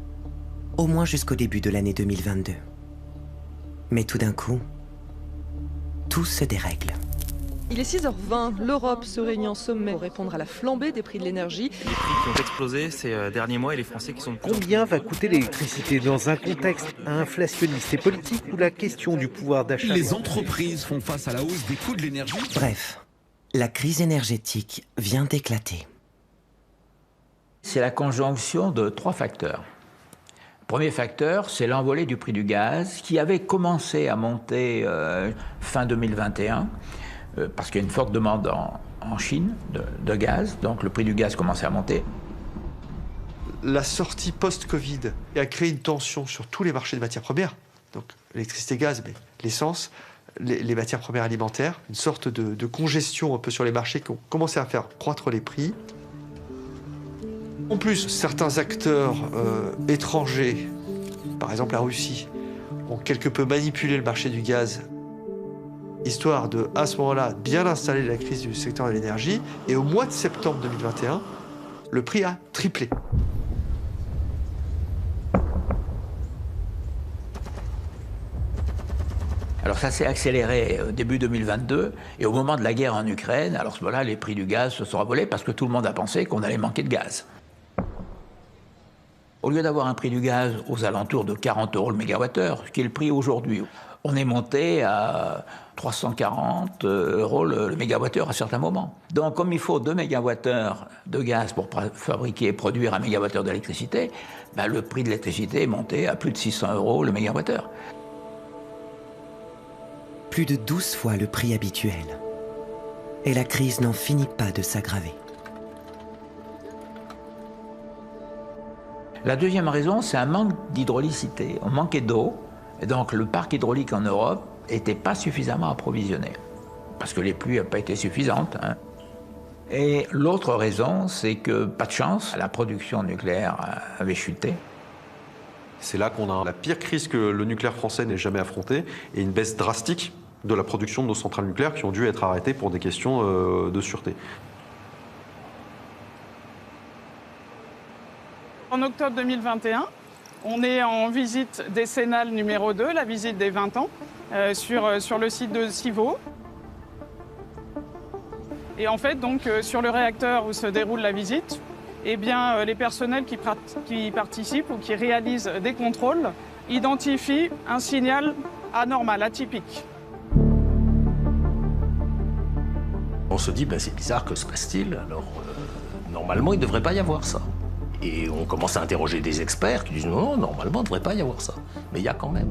Au moins jusqu'au début de l'année 2022. Mais tout d'un coup, tout se dérègle. Il est 6h20, l'Europe se réunit en sommet pour répondre à la flambée des prix de l'énergie. Les prix qui ont explosé ces derniers mois et les Français qui sont... Combien va coûter l'électricité dans un contexte inflationniste et politique où la question du pouvoir d'achat... Les entreprises font face à la hausse des coûts de l'énergie. Bref, la crise énergétique vient d'éclater. C'est la conjonction de 3 facteurs. Le premier facteur, c'est l'envolée du prix du gaz qui avait commencé à monter fin 2021 parce qu'il y a une forte demande en Chine de gaz, donc le prix du gaz commençait à monter. La sortie post-Covid a créé une tension sur tous les marchés de matières premières, donc l'électricité, gaz, mais l'essence, les matières premières alimentaires, une sorte de congestion un peu sur les marchés qui ont commencé à faire croître les prix. En plus, certains acteurs étrangers, par exemple la Russie, ont quelque peu manipulé le marché du gaz, histoire de, à ce moment-là, bien installer la crise du secteur de l'énergie. Et au mois de septembre 2021, le prix a triplé. Alors ça s'est accéléré au début 2022, et au moment de la guerre en Ukraine, alors à ce moment-là, les prix du gaz se sont envolés parce que tout le monde a pensé qu'on allait manquer de gaz. Au lieu d'avoir un prix du gaz aux alentours de 40 € le mégawattheure, ce qui est le prix aujourd'hui, on est monté à 340 € le mégawattheure à certains moments. Donc comme il faut 2 mégawattheures de gaz pour fabriquer et produire 1 mégawattheure d'électricité, ben, le prix de l'électricité est monté à plus de 600 € le mégawattheure. Plus de 12 fois le prix habituel. Et la crise n'en finit pas de s'aggraver. La deuxième raison, c'est un manque d'hydraulicité. On manquait d'eau, et donc le parc hydraulique en Europe n'était pas suffisamment approvisionné, parce que les pluies n'ont pas été suffisantes. Et l'autre raison, c'est que, pas de chance, la production nucléaire avait chuté. C'est là qu'on a la pire crise que le nucléaire français n'ait jamais affrontée, et une baisse drastique de la production de nos centrales nucléaires qui ont dû être arrêtées pour des questions de sûreté. En octobre 2021, on est en visite décennale numéro 2, la visite des 20 ans, sur le site de Civaux. Et en fait, donc, sur le réacteur où se déroule la visite, eh bien, les personnels qui participent ou qui réalisent des contrôles identifient un signal anormal, atypique. On se dit, ben, c'est bizarre, que se passe-t-il? Alors, normalement, il ne devrait pas y avoir ça. Et on commence à interroger des experts qui disent non, normalement, il ne devrait pas y avoir ça. Mais il y a quand même.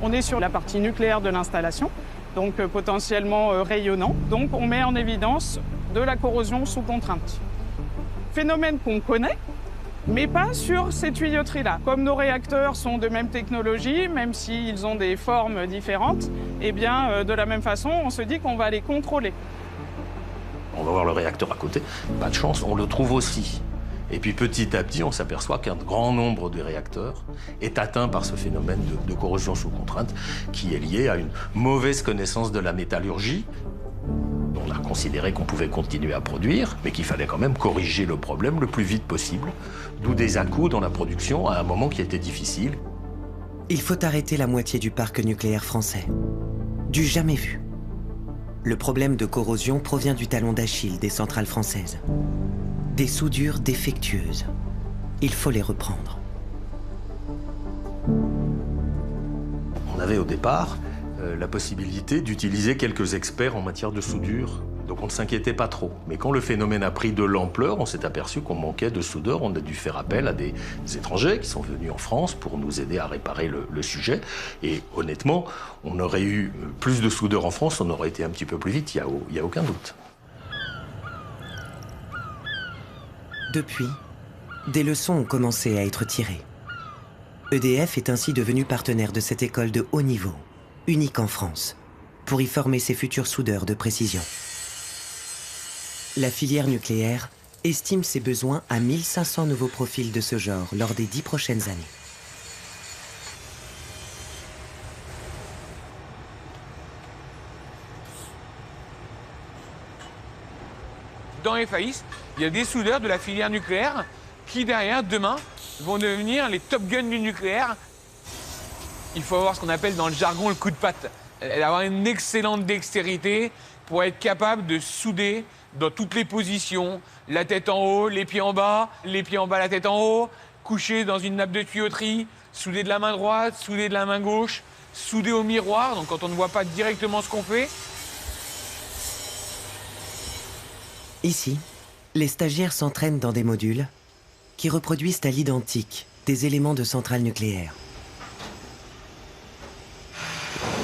On est sur la partie nucléaire de l'installation, donc potentiellement rayonnant. Donc on met en évidence de la corrosion sous contrainte. Phénomène qu'on connaît, mais pas sur ces tuyauteries-là. Comme nos réacteurs sont de même technologie, même s'ils ont des formes différentes, eh bien, de la même façon, on se dit qu'on va les contrôler. On va voir le réacteur à côté. Pas de chance, on le trouve aussi. Et puis petit à petit, on s'aperçoit qu'un grand nombre de réacteurs est atteint par ce phénomène de corrosion sous contrainte qui est lié à une mauvaise connaissance de la métallurgie. On a considéré qu'on pouvait continuer à produire, mais qu'il fallait quand même corriger le problème le plus vite possible, d'où des à-coups dans la production à un moment qui était difficile. Il faut arrêter la moitié du parc nucléaire français. Du jamais vu. Le problème de corrosion provient du talon d'Achille des centrales françaises. Des soudures défectueuses. Il faut les reprendre. On avait au départ la possibilité d'utiliser quelques experts en matière de soudure. Donc on ne s'inquiétait pas trop. Mais quand le phénomène a pris de l'ampleur, on s'est aperçu qu'on manquait de soudeurs. On a dû faire appel à des étrangers qui sont venus en France pour nous aider à réparer le sujet. Et honnêtement, on aurait eu plus de soudeurs en France, on aurait été un petit peu plus vite, il n'y a aucun doute. Depuis, des leçons ont commencé à être tirées. EDF est ainsi devenu partenaire de cette école de haut niveau, unique en France, pour y former ses futurs soudeurs de précision. La filière nucléaire estime ses besoins à 1500 nouveaux profils de ce genre lors des 10 prochaines années. Dans FAIS, il y a des soudeurs de la filière nucléaire qui, derrière, demain, vont devenir les top guns du nucléaire. Il faut avoir ce qu'on appelle dans le jargon le coup de patte. Avoir une excellente dextérité pour être capable de souder dans toutes les positions, la tête en haut, les pieds en bas, la tête en haut, couché dans une nappe de tuyauterie, souder de la main droite, souder de la main gauche, souder au miroir, donc quand on ne voit pas directement ce qu'on fait. Ici, les stagiaires s'entraînent dans des modules qui reproduisent à l'identique des éléments de centrales nucléaires.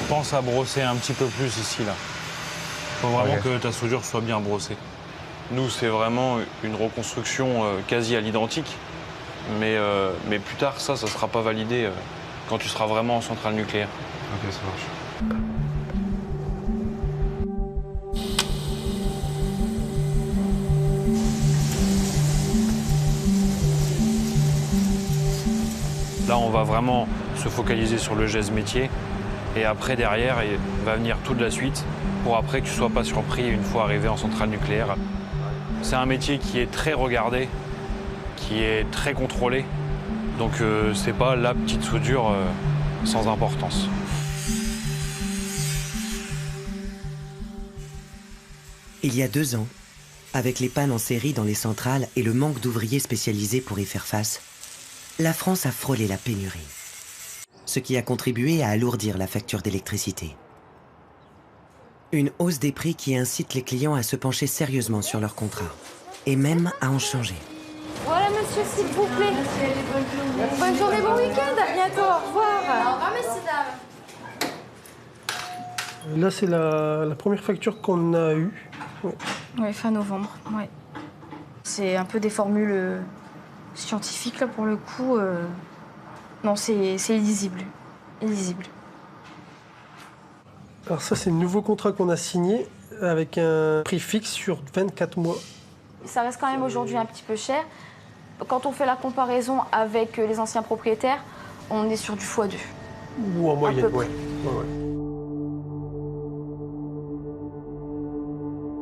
Pense à brosser un petit peu plus ici, là. Faut vraiment que ta soudure soit bien brossée. Nous, c'est vraiment une reconstruction quasi à l'identique. Mais plus tard, ça sera pas validé quand tu seras vraiment en centrale nucléaire. Ok, ça marche. Là, on va vraiment se focaliser sur le geste métier. Et après, derrière, il va venir toute la suite pour après que tu ne sois pas surpris une fois arrivé en centrale nucléaire. C'est un métier qui est très regardé, qui est très contrôlé. Donc, c'est pas la petite soudure sans importance. Il y a 2 ans, avec les pannes en série dans les centrales et le manque d'ouvriers spécialisés pour y faire face, la France a frôlé la pénurie, ce qui a contribué à alourdir la facture d'électricité. Une hausse des prix qui incite les clients à se pencher sérieusement sur leur contrat, et même à en changer. Voilà, monsieur, s'il vous plaît. Bonne journée, bon week-end, à bientôt, au revoir. Au revoir, messieurs, dames. Là, c'est la première facture qu'on a eue. Oui, fin novembre, ouais. C'est un peu des formules scientifiques, là, pour le coup. Non, c'est illisible. Illisible. Alors ça, c'est le nouveau contrat qu'on a signé avec un prix fixe sur 24 mois. Ça reste quand même aujourd'hui un petit peu cher. Quand on fait la comparaison avec les anciens propriétaires, on est sur du x2. Ou en moyenne, ouais.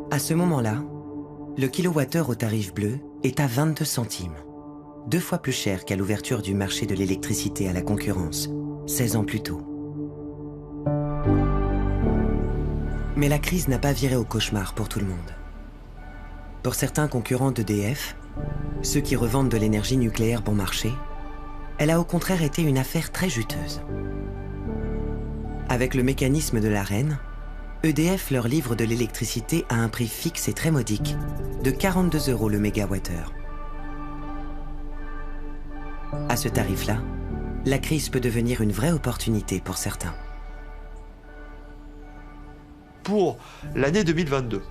À ce moment-là, le kilowattheure au tarif bleu est à 22 centimes. 2 fois plus cher qu'à l'ouverture du marché de l'électricité à la concurrence, 16 ans plus tôt. Mais la crise n'a pas viré au cauchemar pour tout le monde. Pour certains concurrents d'EDF, ceux qui revendent de l'énergie nucléaire bon marché, elle a au contraire été une affaire très juteuse. Avec le mécanisme de l'Arenh, EDF leur livre de l'électricité à un prix fixe et très modique, de 42 € le mégawattheure. À ce tarif-là, la crise peut devenir une vraie opportunité pour certains. Pour l'année 2022.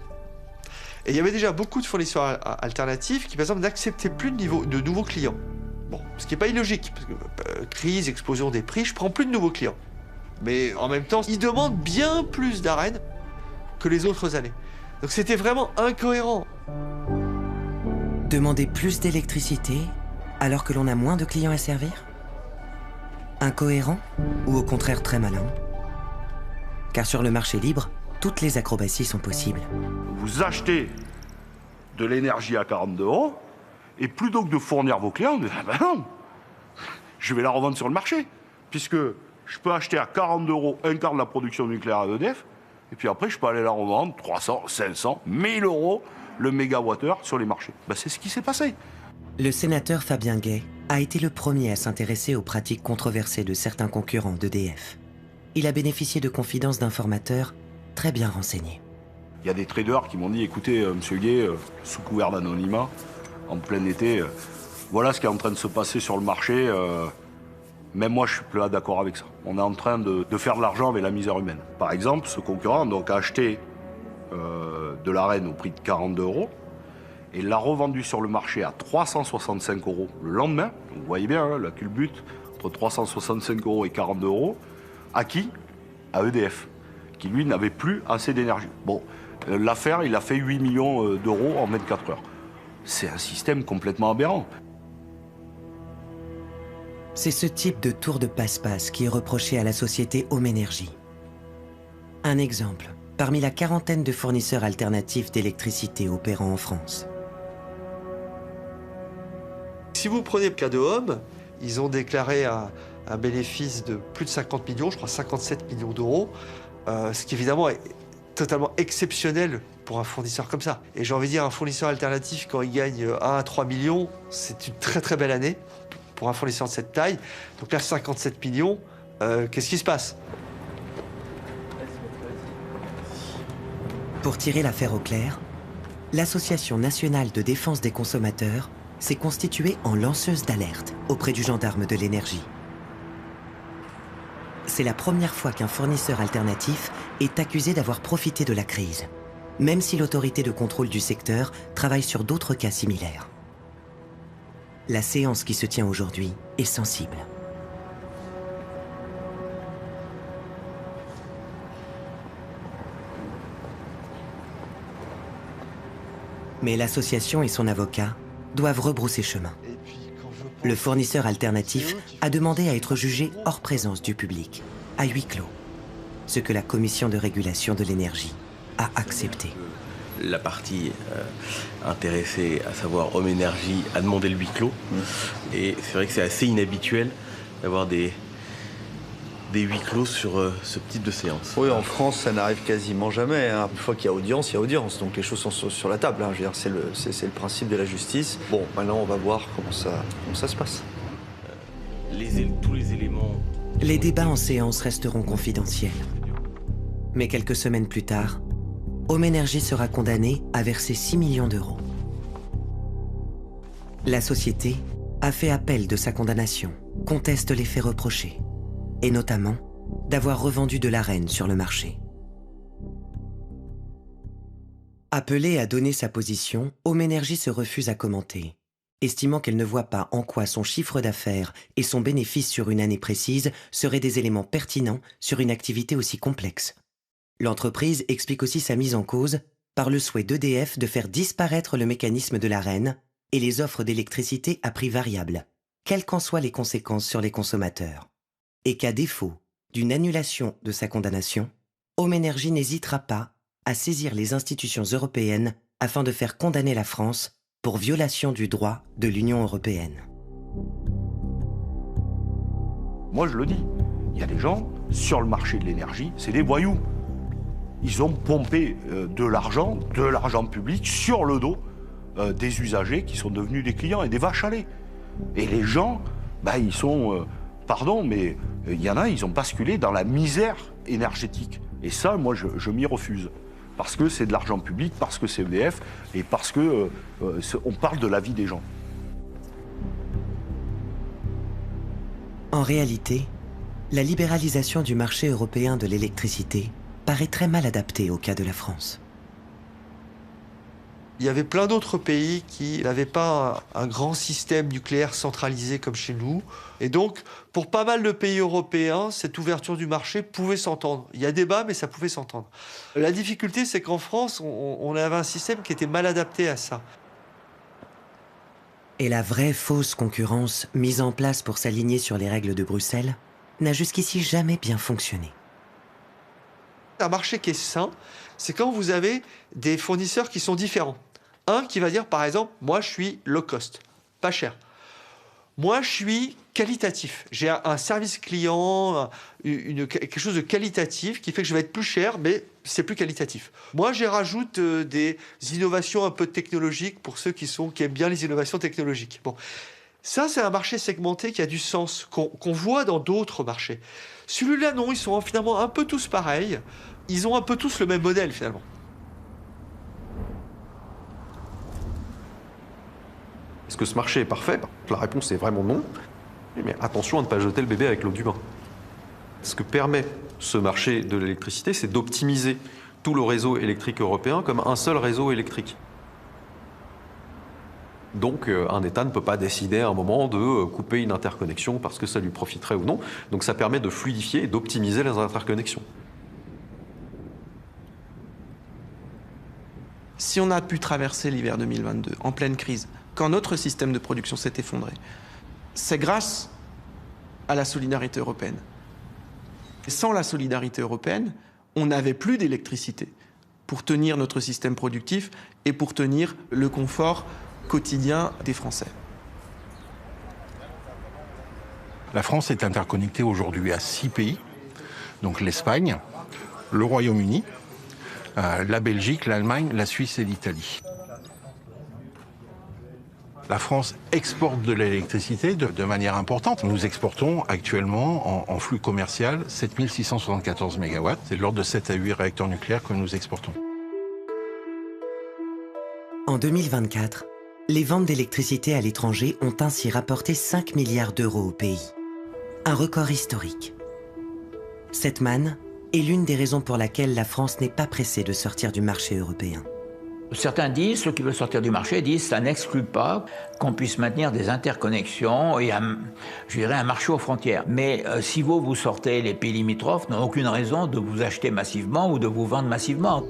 Et il y avait déjà beaucoup de fournisseurs alternatifs qui, par exemple, n'acceptaient plus de nouveaux clients. Bon, ce qui n'est pas illogique, parce que crise, explosion des prix, je prends plus de nouveaux clients. Mais en même temps, ils demandent bien plus d'Arenh que les autres années. Donc c'était vraiment incohérent. Demander plus d'électricité alors que l'on a moins de clients à servir? Incohérent ou au contraire très malin? Car sur le marché libre, toutes les acrobaties sont possibles. Vous achetez de l'énergie à 42 €, et plutôt que de fournir vos clients, vous dites, ah ben non, je vais la revendre sur le marché, puisque je peux acheter à 42 € un quart de la production nucléaire à EDF, et puis après, je peux aller la revendre 300, 500, 1000 € le mégawattheure sur les marchés. Ben, c'est ce qui s'est passé. Le sénateur Fabien Gay a été le premier à s'intéresser aux pratiques controversées de certains concurrents d'EDF. Il a bénéficié de confidences d'informateurs très bien renseignés. Il y a des traders qui m'ont dit, écoutez, monsieur Gay, sous couvert d'anonymat, en plein été, voilà ce qui est en train de se passer sur le marché. Même moi, je suis plus d'accord avec ça. On est en train de faire de l'argent avec la misère humaine. Par exemple, ce concurrent donc, a acheté de l'Arène au prix de 42 € et l'a revendu sur le marché à 365 € le lendemain. Donc, vous voyez bien, hein, la culbute, entre 365 € et 42 €. À qui? À EDF, qui lui n'avait plus assez d'énergie. Bon, l'affaire, il a fait 8 millions d'euros en 24 heures. C'est un système complètement aberrant. C'est ce type de tour de passe-passe qui est reproché à la société Home Energy. Un exemple, parmi la quarantaine de fournisseurs alternatifs d'électricité opérant en France. Si vous prenez le cas de Home, ils ont déclaré un bénéfice de plus de 50 millions, je crois 57 millions d'euros, ce qui évidemment est totalement exceptionnel pour un fournisseur comme ça. Et j'ai envie de dire, un fournisseur alternatif, quand il gagne 1 à 3 millions, c'est une très très belle année pour un fournisseur de cette taille. Donc là, 57 millions, qu'est-ce qui se passe? Pour tirer l'affaire au clair, l'Association nationale de défense des consommateurs s'est constituée en lanceuse d'alerte auprès du gendarme de l'énergie. C'est la première fois qu'un fournisseur alternatif est accusé d'avoir profité de la crise, même si l'autorité de contrôle du secteur travaille sur d'autres cas similaires. La séance qui se tient aujourd'hui est sensible. Mais l'association et son avocat doivent rebrousser chemin. Le fournisseur alternatif a demandé à être jugé hors présence du public, à huis clos, ce que la Commission de régulation de l'énergie a accepté. La partie intéressée, à savoir Home Energy, a demandé le huis clos. Et c'est vrai que c'est assez inhabituel d'avoir des huis clos sur ce type de séance. Oui, en France, ça n'arrive quasiment jamais. Hein. Une fois qu'il y a audience, il y a audience. Donc les choses sont sur la table. Hein. Je veux dire, c'est le principe de la justice. Bon, maintenant, on va voir comment ça se passe. Tous les éléments... Les débats en séance resteront confidentiels. Mais quelques semaines plus tard, Home Energy sera condamné à verser 6 millions d'euros. La société a fait appel de sa condamnation, conteste les faits reprochés, et notamment d'avoir revendu de l'Arène sur le marché. Appelée à donner sa position, Home Energy se refuse à commenter, estimant qu'elle ne voit pas en quoi son chiffre d'affaires et son bénéfice sur une année précise seraient des éléments pertinents sur une activité aussi complexe. L'entreprise explique aussi sa mise en cause par le souhait d'EDF de faire disparaître le mécanisme de l'Arène et les offres d'électricité à prix variable, quelles qu'en soient les conséquences sur les consommateurs. Et qu'à défaut d'une annulation de sa condamnation, Home Energy n'hésitera pas à saisir les institutions européennes afin de faire condamner la France pour violation du droit de l'Union européenne. Moi, je le dis, il y a des gens sur le marché de l'énergie, c'est des voyous. Ils ont pompé de l'argent public sur le dos des usagers qui sont devenus des clients et des vaches à lait. Et les gens, ils sont... pardon, mais il y en a, ils ont basculé dans la misère énergétique. Et ça, moi, je m'y refuse. Parce que c'est de l'argent public, parce que c'est EDF, et parce que on parle de la vie des gens. En réalité, la libéralisation du marché européen de l'électricité paraît très mal adaptée au cas de la France. Il y avait plein d'autres pays qui n'avaient pas un grand système nucléaire centralisé comme chez nous. Et donc, pour pas mal de pays européens, cette ouverture du marché pouvait s'entendre. Il y a débat, mais ça pouvait s'entendre. La difficulté, c'est qu'en France, on avait un système qui était mal adapté à ça. Et la vraie fausse concurrence mise en place pour s'aligner sur les règles de Bruxelles n'a jusqu'ici jamais bien fonctionné. Un marché qui est sain, c'est quand vous avez des fournisseurs qui sont différents. Un qui va dire, par exemple, moi je suis low cost, pas cher. Moi je suis qualitatif. J'ai un service client, quelque chose de qualitatif qui fait que je vais être plus cher, mais c'est plus qualitatif. Moi je rajoute des innovations un peu technologiques pour ceux qui aiment bien les innovations technologiques. Bon. Ça, c'est un marché segmenté qui a du sens, qu'on voit dans d'autres marchés. Celui-là, non, ils sont finalement un peu tous pareils. Ils ont un peu tous le même modèle, finalement. Est-ce que ce marché est parfait? La réponse est vraiment non. Mais attention à ne pas jeter le bébé avec l'eau du bain. Ce que permet ce marché de l'électricité, c'est d'optimiser tout le réseau électrique européen comme un seul réseau électrique. Donc un État ne peut pas décider à un moment de couper une interconnexion parce que ça lui profiterait ou non. Donc ça permet de fluidifier et d'optimiser les interconnexions. Si on a pu traverser l'hiver 2022 en pleine crise, quand notre système de production s'est effondré, c'est grâce à la solidarité européenne. Et sans la solidarité européenne, on n'avait plus d'électricité pour tenir notre système productif et pour tenir le confort quotidien des Français. La France est interconnectée aujourd'hui à 6 pays, donc l'Espagne, le Royaume-Uni, la Belgique, l'Allemagne, la Suisse et l'Italie. La France exporte de l'électricité de manière importante. Nous exportons actuellement en flux commercial 7674 MW. C'est de l'ordre de 7 à 8 réacteurs nucléaires que nous exportons. En 2024, les ventes d'électricité à l'étranger ont ainsi rapporté 5 milliards d'euros au pays. Un record historique. Cette manne est l'une des raisons pour laquelle la France n'est pas pressée de sortir du marché européen. Certains disent, ceux qui veulent sortir du marché, disent que ça n'exclut pas qu'on puisse maintenir des interconnexions et je dirais un marché aux frontières. Mais si vous sortez, les pays limitrophes n'ont aucune raison de vous acheter massivement ou de vous vendre massivement.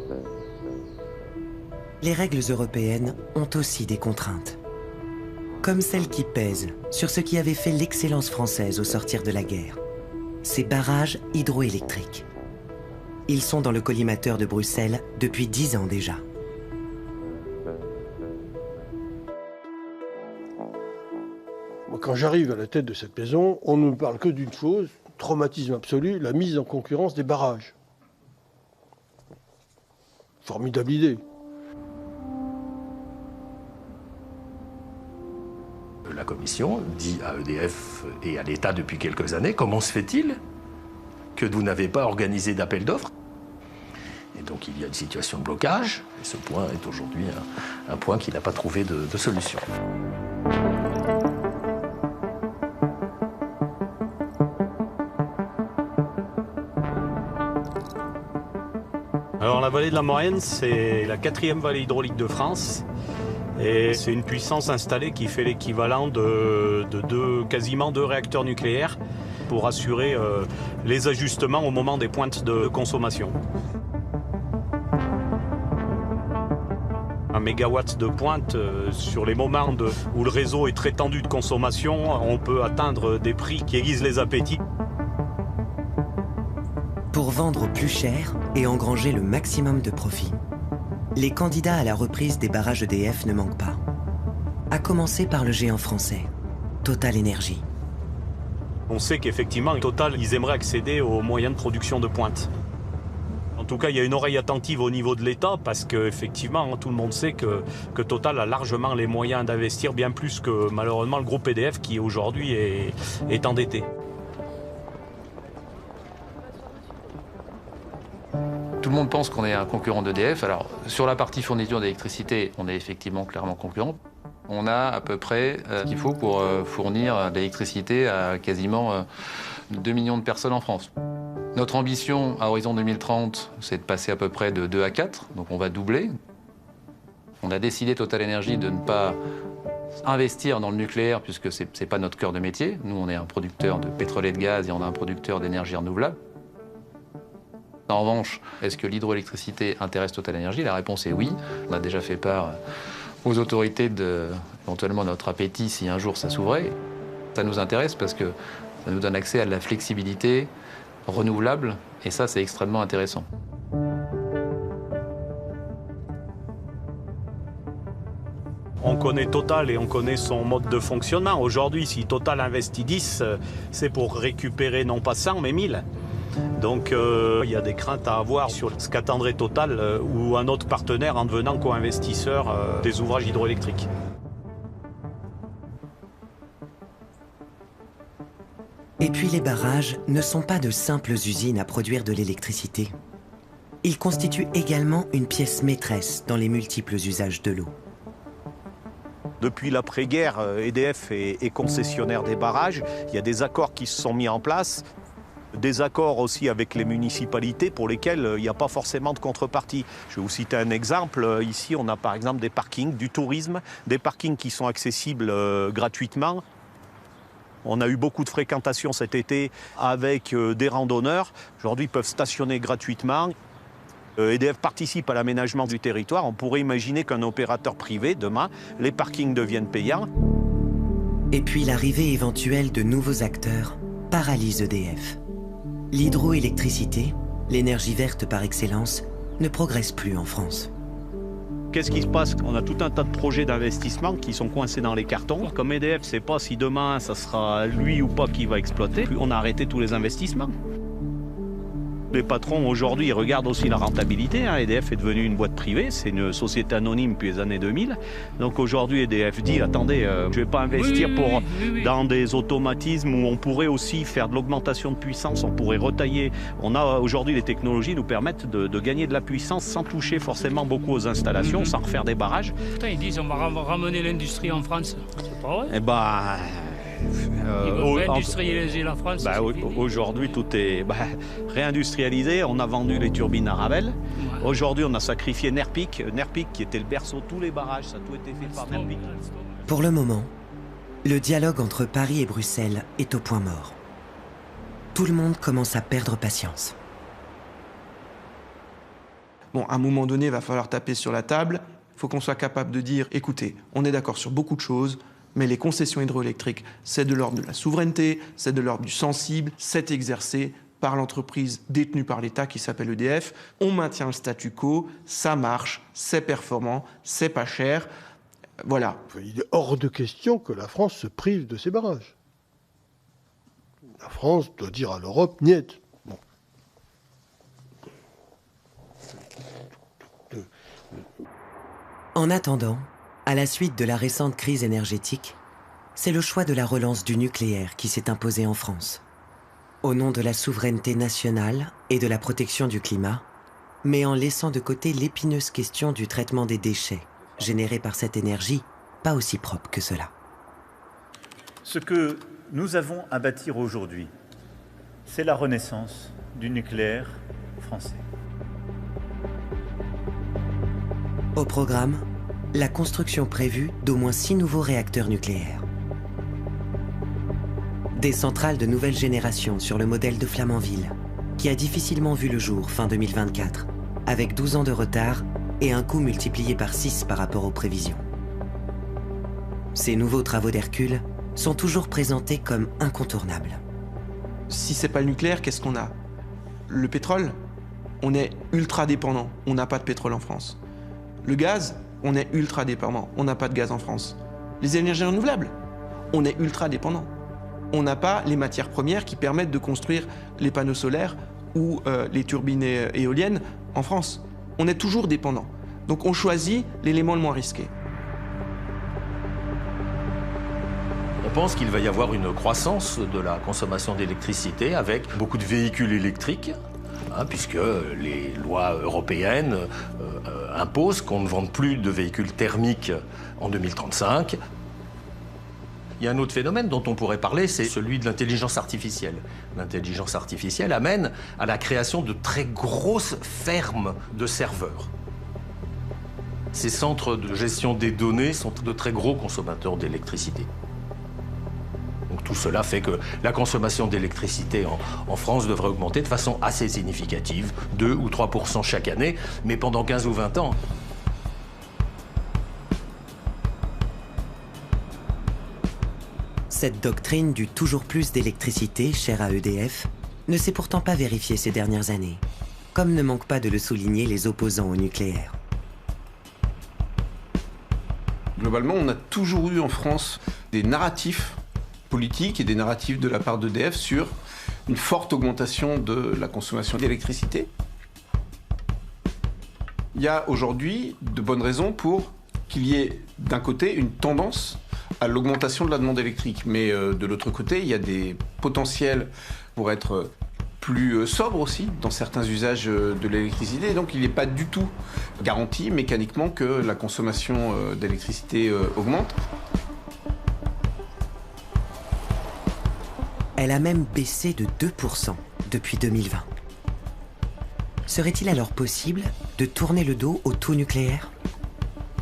Les règles européennes ont aussi des contraintes. Comme celles qui pèsent sur ce qui avait fait l'excellence française au sortir de la guerre. Ces barrages hydroélectriques. Ils sont dans le collimateur de Bruxelles depuis 10 ans déjà. Quand j'arrive à la tête de cette maison, on ne me parle que d'une chose, traumatisme absolu, la mise en concurrence des barrages. Formidable idée. La Commission dit à EDF et à l'État depuis quelques années, comment se fait-il que vous n'avez pas organisé d'appel d'offres? Et donc il y a une situation de blocage, et ce point est aujourd'hui un point qui n'a pas trouvé de solution. Alors la vallée de la Maurienne, c'est la 4e vallée hydraulique de France. Et c'est une puissance installée qui fait l'équivalent de quasiment 2 réacteurs nucléaires pour assurer les ajustements au moment des pointes de consommation. Un mégawatt de pointe, sur les moments où le réseau est très tendu de consommation, on peut atteindre des prix qui aiguisent les appétits. Pour vendre plus cher et engranger le maximum de profit, les candidats à la reprise des barrages EDF ne manquent pas. À commencer par le géant français, Total Energy. On sait qu'effectivement, Total, ils aimeraient accéder aux moyens de production de pointe. En tout cas, il y a une oreille attentive au niveau de l'État parce qu'effectivement, tout le monde sait que Total a largement les moyens d'investir bien plus que malheureusement le groupe EDF qui aujourd'hui est endetté. Tout le monde pense qu'on est un concurrent d'EDF. Alors, sur la partie fourniture d'électricité, on est effectivement clairement concurrent. On a à peu près ce qu'il faut pour fournir de l'électricité à quasiment 2 millions de personnes en France. Notre ambition à horizon 2030, c'est de passer à peu près de 2 à 4, donc on va doubler. On a décidé, Total Energy, de ne pas investir dans le nucléaire puisque ce n'est pas notre cœur de métier. Nous, on est un producteur de pétrole et de gaz et on est un producteur d'énergie renouvelable. En revanche, est-ce que l'hydroélectricité intéresse Total Energy? La réponse est oui. On a déjà fait part aux autorités éventuellement notre appétit si un jour ça s'ouvrait. Ça nous intéresse parce que ça nous donne accès à de la flexibilité renouvelable et ça, c'est extrêmement intéressant. On connaît Total et on connaît son mode de fonctionnement. Aujourd'hui, si Total investit 10, c'est pour récupérer non pas 100 mais 1000. Donc il y a des craintes à avoir sur ce qu'attendrait Total ou un autre partenaire en devenant co-investisseur des ouvrages hydroélectriques. Et puis les barrages ne sont pas de simples usines à produire de l'électricité. Ils constituent également une pièce maîtresse dans les multiples usages de l'eau. Depuis l'après-guerre, EDF est concessionnaire des barrages. Il y a des accords qui se sont mis en place. Des accords aussi avec les municipalités pour lesquels il n'y a pas forcément de contrepartie. Je vais vous citer un exemple. Ici, on a par exemple des parkings, du tourisme, des parkings qui sont accessibles gratuitement. On a eu beaucoup de fréquentation cet été avec des randonneurs. Aujourd'hui, ils peuvent stationner gratuitement. EDF participe à l'aménagement du territoire. On pourrait imaginer qu'un opérateur privé, demain, les parkings deviennent payants. Et puis l'arrivée éventuelle de nouveaux acteurs paralyse EDF. L'hydroélectricité, l'énergie verte par excellence, ne progresse plus en France. Qu'est-ce qui se passe? On a tout un tas de projets d'investissement qui sont coincés dans les cartons. Comme EDF ne sait pas si demain, ça sera lui ou pas qui va exploiter, on a arrêté tous les investissements. Les patrons, aujourd'hui, ils regardent aussi la rentabilité. EDF est devenu une boîte privée, c'est une société anonyme depuis les années 2000. Donc aujourd'hui, EDF dit, attendez, je ne vais pas investir dans des automatismes où on pourrait aussi faire de l'augmentation de puissance, on pourrait retailler. Aujourd'hui, les technologies nous permettent de gagner de la puissance sans toucher forcément beaucoup aux installations, sans refaire des barrages. Putain, ils disent on va ramener l'industrie en France. C'est pas vrai? Eh ben... Ils veulent réindustrialiser la France. Aujourd'hui, tout est réindustrialisé. On a vendu les turbines à Ravel. Ouais. Aujourd'hui, on a sacrifié Nerpic. Nerpic, qui était le berceau de tous les barrages, ça a tout été fait par Nerpic. Pour le moment, le dialogue entre Paris et Bruxelles est au point mort. Tout le monde commence à perdre patience. Bon, à un moment donné, il va falloir taper sur la table. Il faut qu'on soit capable de dire, écoutez, on est d'accord sur beaucoup de choses, mais les concessions hydroélectriques, c'est de l'ordre de la souveraineté, c'est de l'ordre du sensible, c'est exercé par l'entreprise détenue par l'État qui s'appelle EDF. On maintient le statu quo, ça marche, c'est performant, c'est pas cher. Voilà. Il est hors de question que la France se prive de ses barrages. La France doit dire à l'Europe, niet. Bon. En attendant, à la suite de la récente crise énergétique, c'est le choix de la relance du nucléaire qui s'est imposé en France. Au nom de la souveraineté nationale et de la protection du climat, mais en laissant de côté l'épineuse question du traitement des déchets générés par cette énergie, pas aussi propre que cela. Ce que nous avons à bâtir aujourd'hui, c'est la renaissance du nucléaire français. Au programme, la construction prévue d'au moins 6 nouveaux réacteurs nucléaires. Des centrales de nouvelle génération sur le modèle de Flamanville, qui a difficilement vu le jour fin 2024, avec 12 ans de retard et un coût multiplié par 6 par rapport aux prévisions. Ces nouveaux travaux d'Hercule sont toujours présentés comme incontournables. Si c'est pas le nucléaire, qu'est-ce qu'on a? Le pétrole, on est ultra dépendant, on n'a pas de pétrole en France. Le gaz, on est ultra dépendant, on n'a pas de gaz en France. Les énergies renouvelables, on est ultra dépendant. On n'a pas les matières premières qui permettent de construire les panneaux solaires ou les turbines éoliennes en France. On est toujours dépendant. Donc on choisit l'élément le moins risqué. On pense qu'il va y avoir une croissance de la consommation d'électricité avec beaucoup de véhicules électriques, puisque les lois européennes imposent qu'on ne vende plus de véhicules thermiques en 2035. Il y a un autre phénomène dont on pourrait parler, c'est celui de l'intelligence artificielle. L'intelligence artificielle amène à la création de très grosses fermes de serveurs. Ces centres de gestion des données sont de très gros consommateurs d'électricité. Donc tout cela fait que la consommation d'électricité en France devrait augmenter de façon assez significative, 2 ou 3% chaque année, mais pendant 15 ou 20 ans. Cette doctrine du toujours plus d'électricité, chère à EDF, ne s'est pourtant pas vérifiée ces dernières années, comme ne manquent pas de le souligner les opposants au nucléaire. Globalement, on a toujours eu en France des narratifs politiques et des narratifs de la part d'EDF sur une forte augmentation de la consommation d'électricité. Il y a aujourd'hui de bonnes raisons pour qu'il y ait d'un côté une tendance à l'augmentation de la demande électrique, mais de l'autre côté, il y a des potentiels pour être plus sobre aussi dans certains usages de l'électricité. Donc il n'est pas du tout garanti mécaniquement que la consommation d'électricité augmente. Elle a même baissé de 2% depuis 2020. Serait-il alors possible de tourner le dos au tout nucléaire?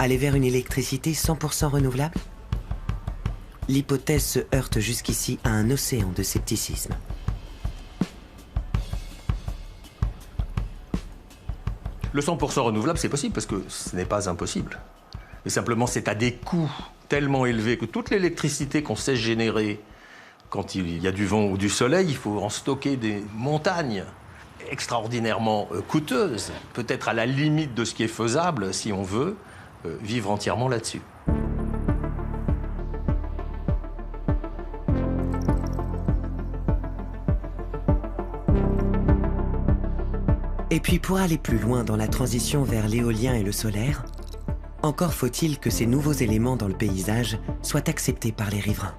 Aller vers une électricité 100% renouvelable? L'hypothèse se heurte jusqu'ici à un océan de scepticisme. Le 100% renouvelable, c'est possible parce que ce n'est pas impossible. Mais simplement, c'est à des coûts tellement élevés que toute l'électricité qu'on sait générer quand il y a du vent ou du soleil, il faut en stocker des montagnes extraordinairement coûteuses, peut-être à la limite de ce qui est faisable si on veut vivre entièrement là-dessus. Et puis pour aller plus loin dans la transition vers l'éolien et le solaire, encore faut-il que ces nouveaux éléments dans le paysage soient acceptés par les riverains.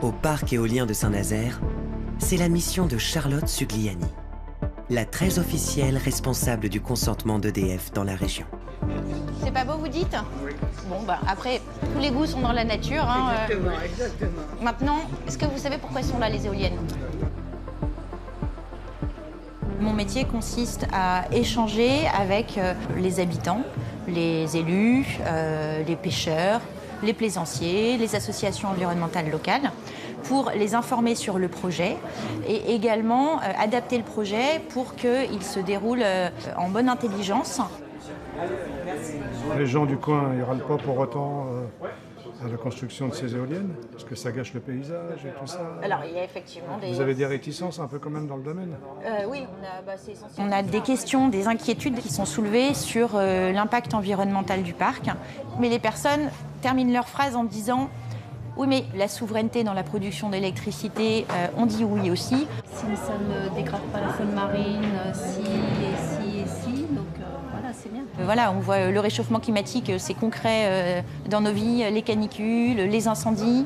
Au parc éolien de Saint-Nazaire, c'est la mission de Charlotte Sugliani, la très officielle responsable du consentement d'EDF dans la région. C'est pas beau, vous dites? Oui. Bon, bah après, tous les goûts sont dans la nature. Hein, exactement. Maintenant, est-ce que vous savez pourquoi elles sont là, les éoliennes? Mon métier consiste à échanger avec les habitants, les élus, les pêcheurs, les plaisanciers, les associations environnementales locales, pour les informer sur le projet et également adapter le projet pour qu'il se déroule en bonne intelligence. Les gens du coin, ils râlent pas pour autant à la construction de ces éoliennes, parce que ça gâche le paysage et tout ça. Alors, il y a effectivement des... Vous avez des réticences un peu quand même dans le domaine? Oui, on a des questions, des inquiétudes qui sont soulevées sur l'impact environnemental du parc. Mais les personnes terminent leur phrase en disant « Oui, mais la souveraineté dans la production d'électricité, on dit oui aussi. » Si ça ne dégrade pas la faune marine, si et si, donc voilà, c'est bien. Voilà, on voit le réchauffement climatique, c'est concret dans nos vies, les canicules, les incendies.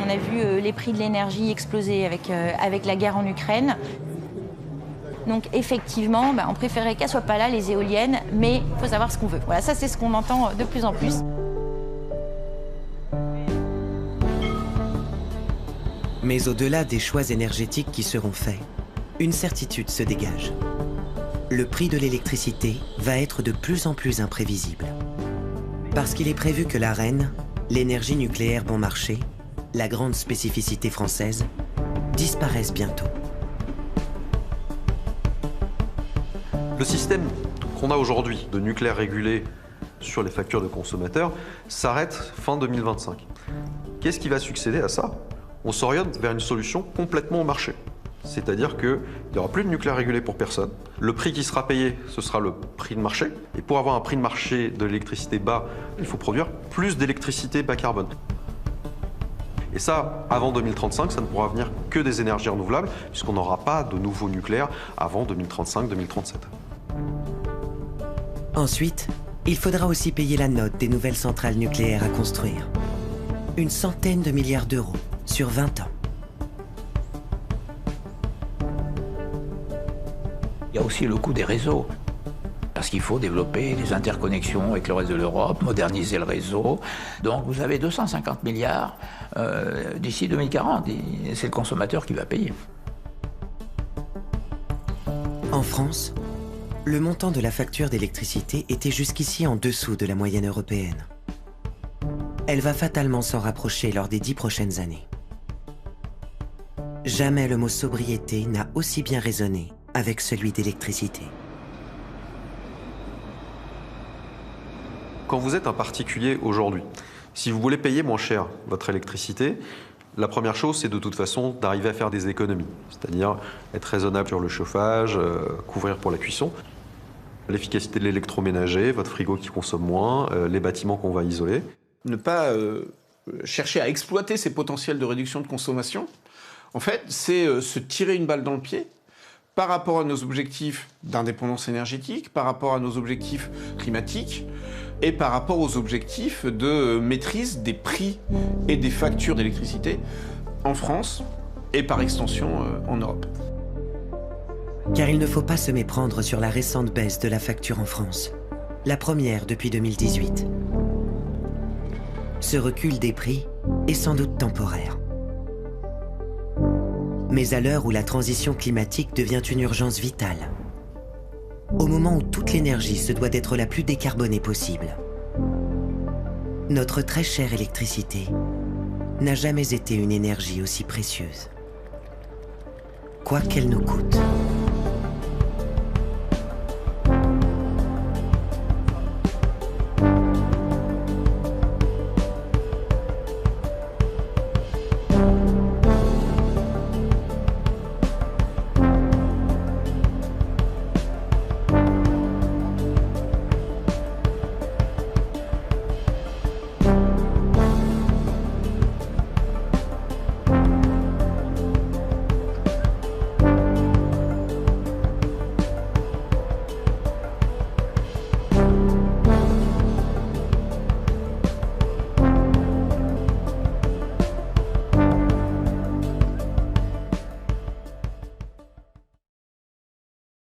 On a vu les prix de l'énergie exploser avec la guerre en Ukraine. Donc effectivement, on préférait qu'elles ne soient pas là, les éoliennes, mais il faut savoir ce qu'on veut. Voilà, ça c'est ce qu'on entend de plus en plus. Mais au-delà des choix énergétiques qui seront faits, une certitude se dégage. Le prix de l'électricité va être de plus en plus imprévisible. Parce qu'il est prévu que l'Arenh, l'énergie nucléaire bon marché, la grande spécificité française, disparaissent bientôt. Le système qu'on a aujourd'hui de nucléaire régulé sur les factures de consommateurs s'arrête fin 2025. Qu'est-ce qui va succéder à ça? On s'oriente vers une solution complètement au marché. C'est-à-dire qu'il n'y aura plus de nucléaire régulé pour personne. Le prix qui sera payé, ce sera le prix de marché. Et pour avoir un prix de marché de l'électricité bas, il faut produire plus d'électricité bas carbone. Et ça, avant 2035, ça ne pourra venir que des énergies renouvelables, puisqu'on n'aura pas de nouveau nucléaire avant 2035-2037. Ensuite, il faudra aussi payer la note des nouvelles centrales nucléaires à construire. Une centaine de milliards d'euros sur 20 ans. Il y a aussi le coût des réseaux. Parce qu'il faut développer des interconnexions avec le reste de l'Europe, moderniser le réseau. Donc vous avez 250 milliards d'ici 2040. Et c'est le consommateur qui va payer. En France, le montant de la facture d'électricité était jusqu'ici en dessous de la moyenne européenne. Elle va fatalement s'en rapprocher lors des 10 prochaines années. Jamais le mot sobriété n'a aussi bien résonné avec celui d'électricité. Quand vous êtes un particulier aujourd'hui, Si vous voulez payer moins cher votre électricité, la première chose, c'est de toute façon d'arriver à faire des économies, c'est-à-dire être raisonnable sur le chauffage, couvrir pour la cuisson. L'efficacité de l'électroménager, votre frigo qui consomme moins, les bâtiments qu'on va isoler. Ne pas chercher à exploiter ces potentiels de réduction de consommation, en fait, c'est se tirer une balle dans le pied par rapport à nos objectifs d'indépendance énergétique, par rapport à nos objectifs climatiques et par rapport aux objectifs de maîtrise des prix et des factures d'électricité en France et par extension en Europe. Car il ne faut pas se méprendre sur la récente baisse de la facture en France, la première depuis 2018. Ce recul des prix est sans doute temporaire. Mais à l'heure où la transition climatique devient une urgence vitale, au moment où toute l'énergie se doit d'être la plus décarbonée possible, notre très chère électricité n'a jamais été une énergie aussi précieuse. Quoi qu'elle nous coûte.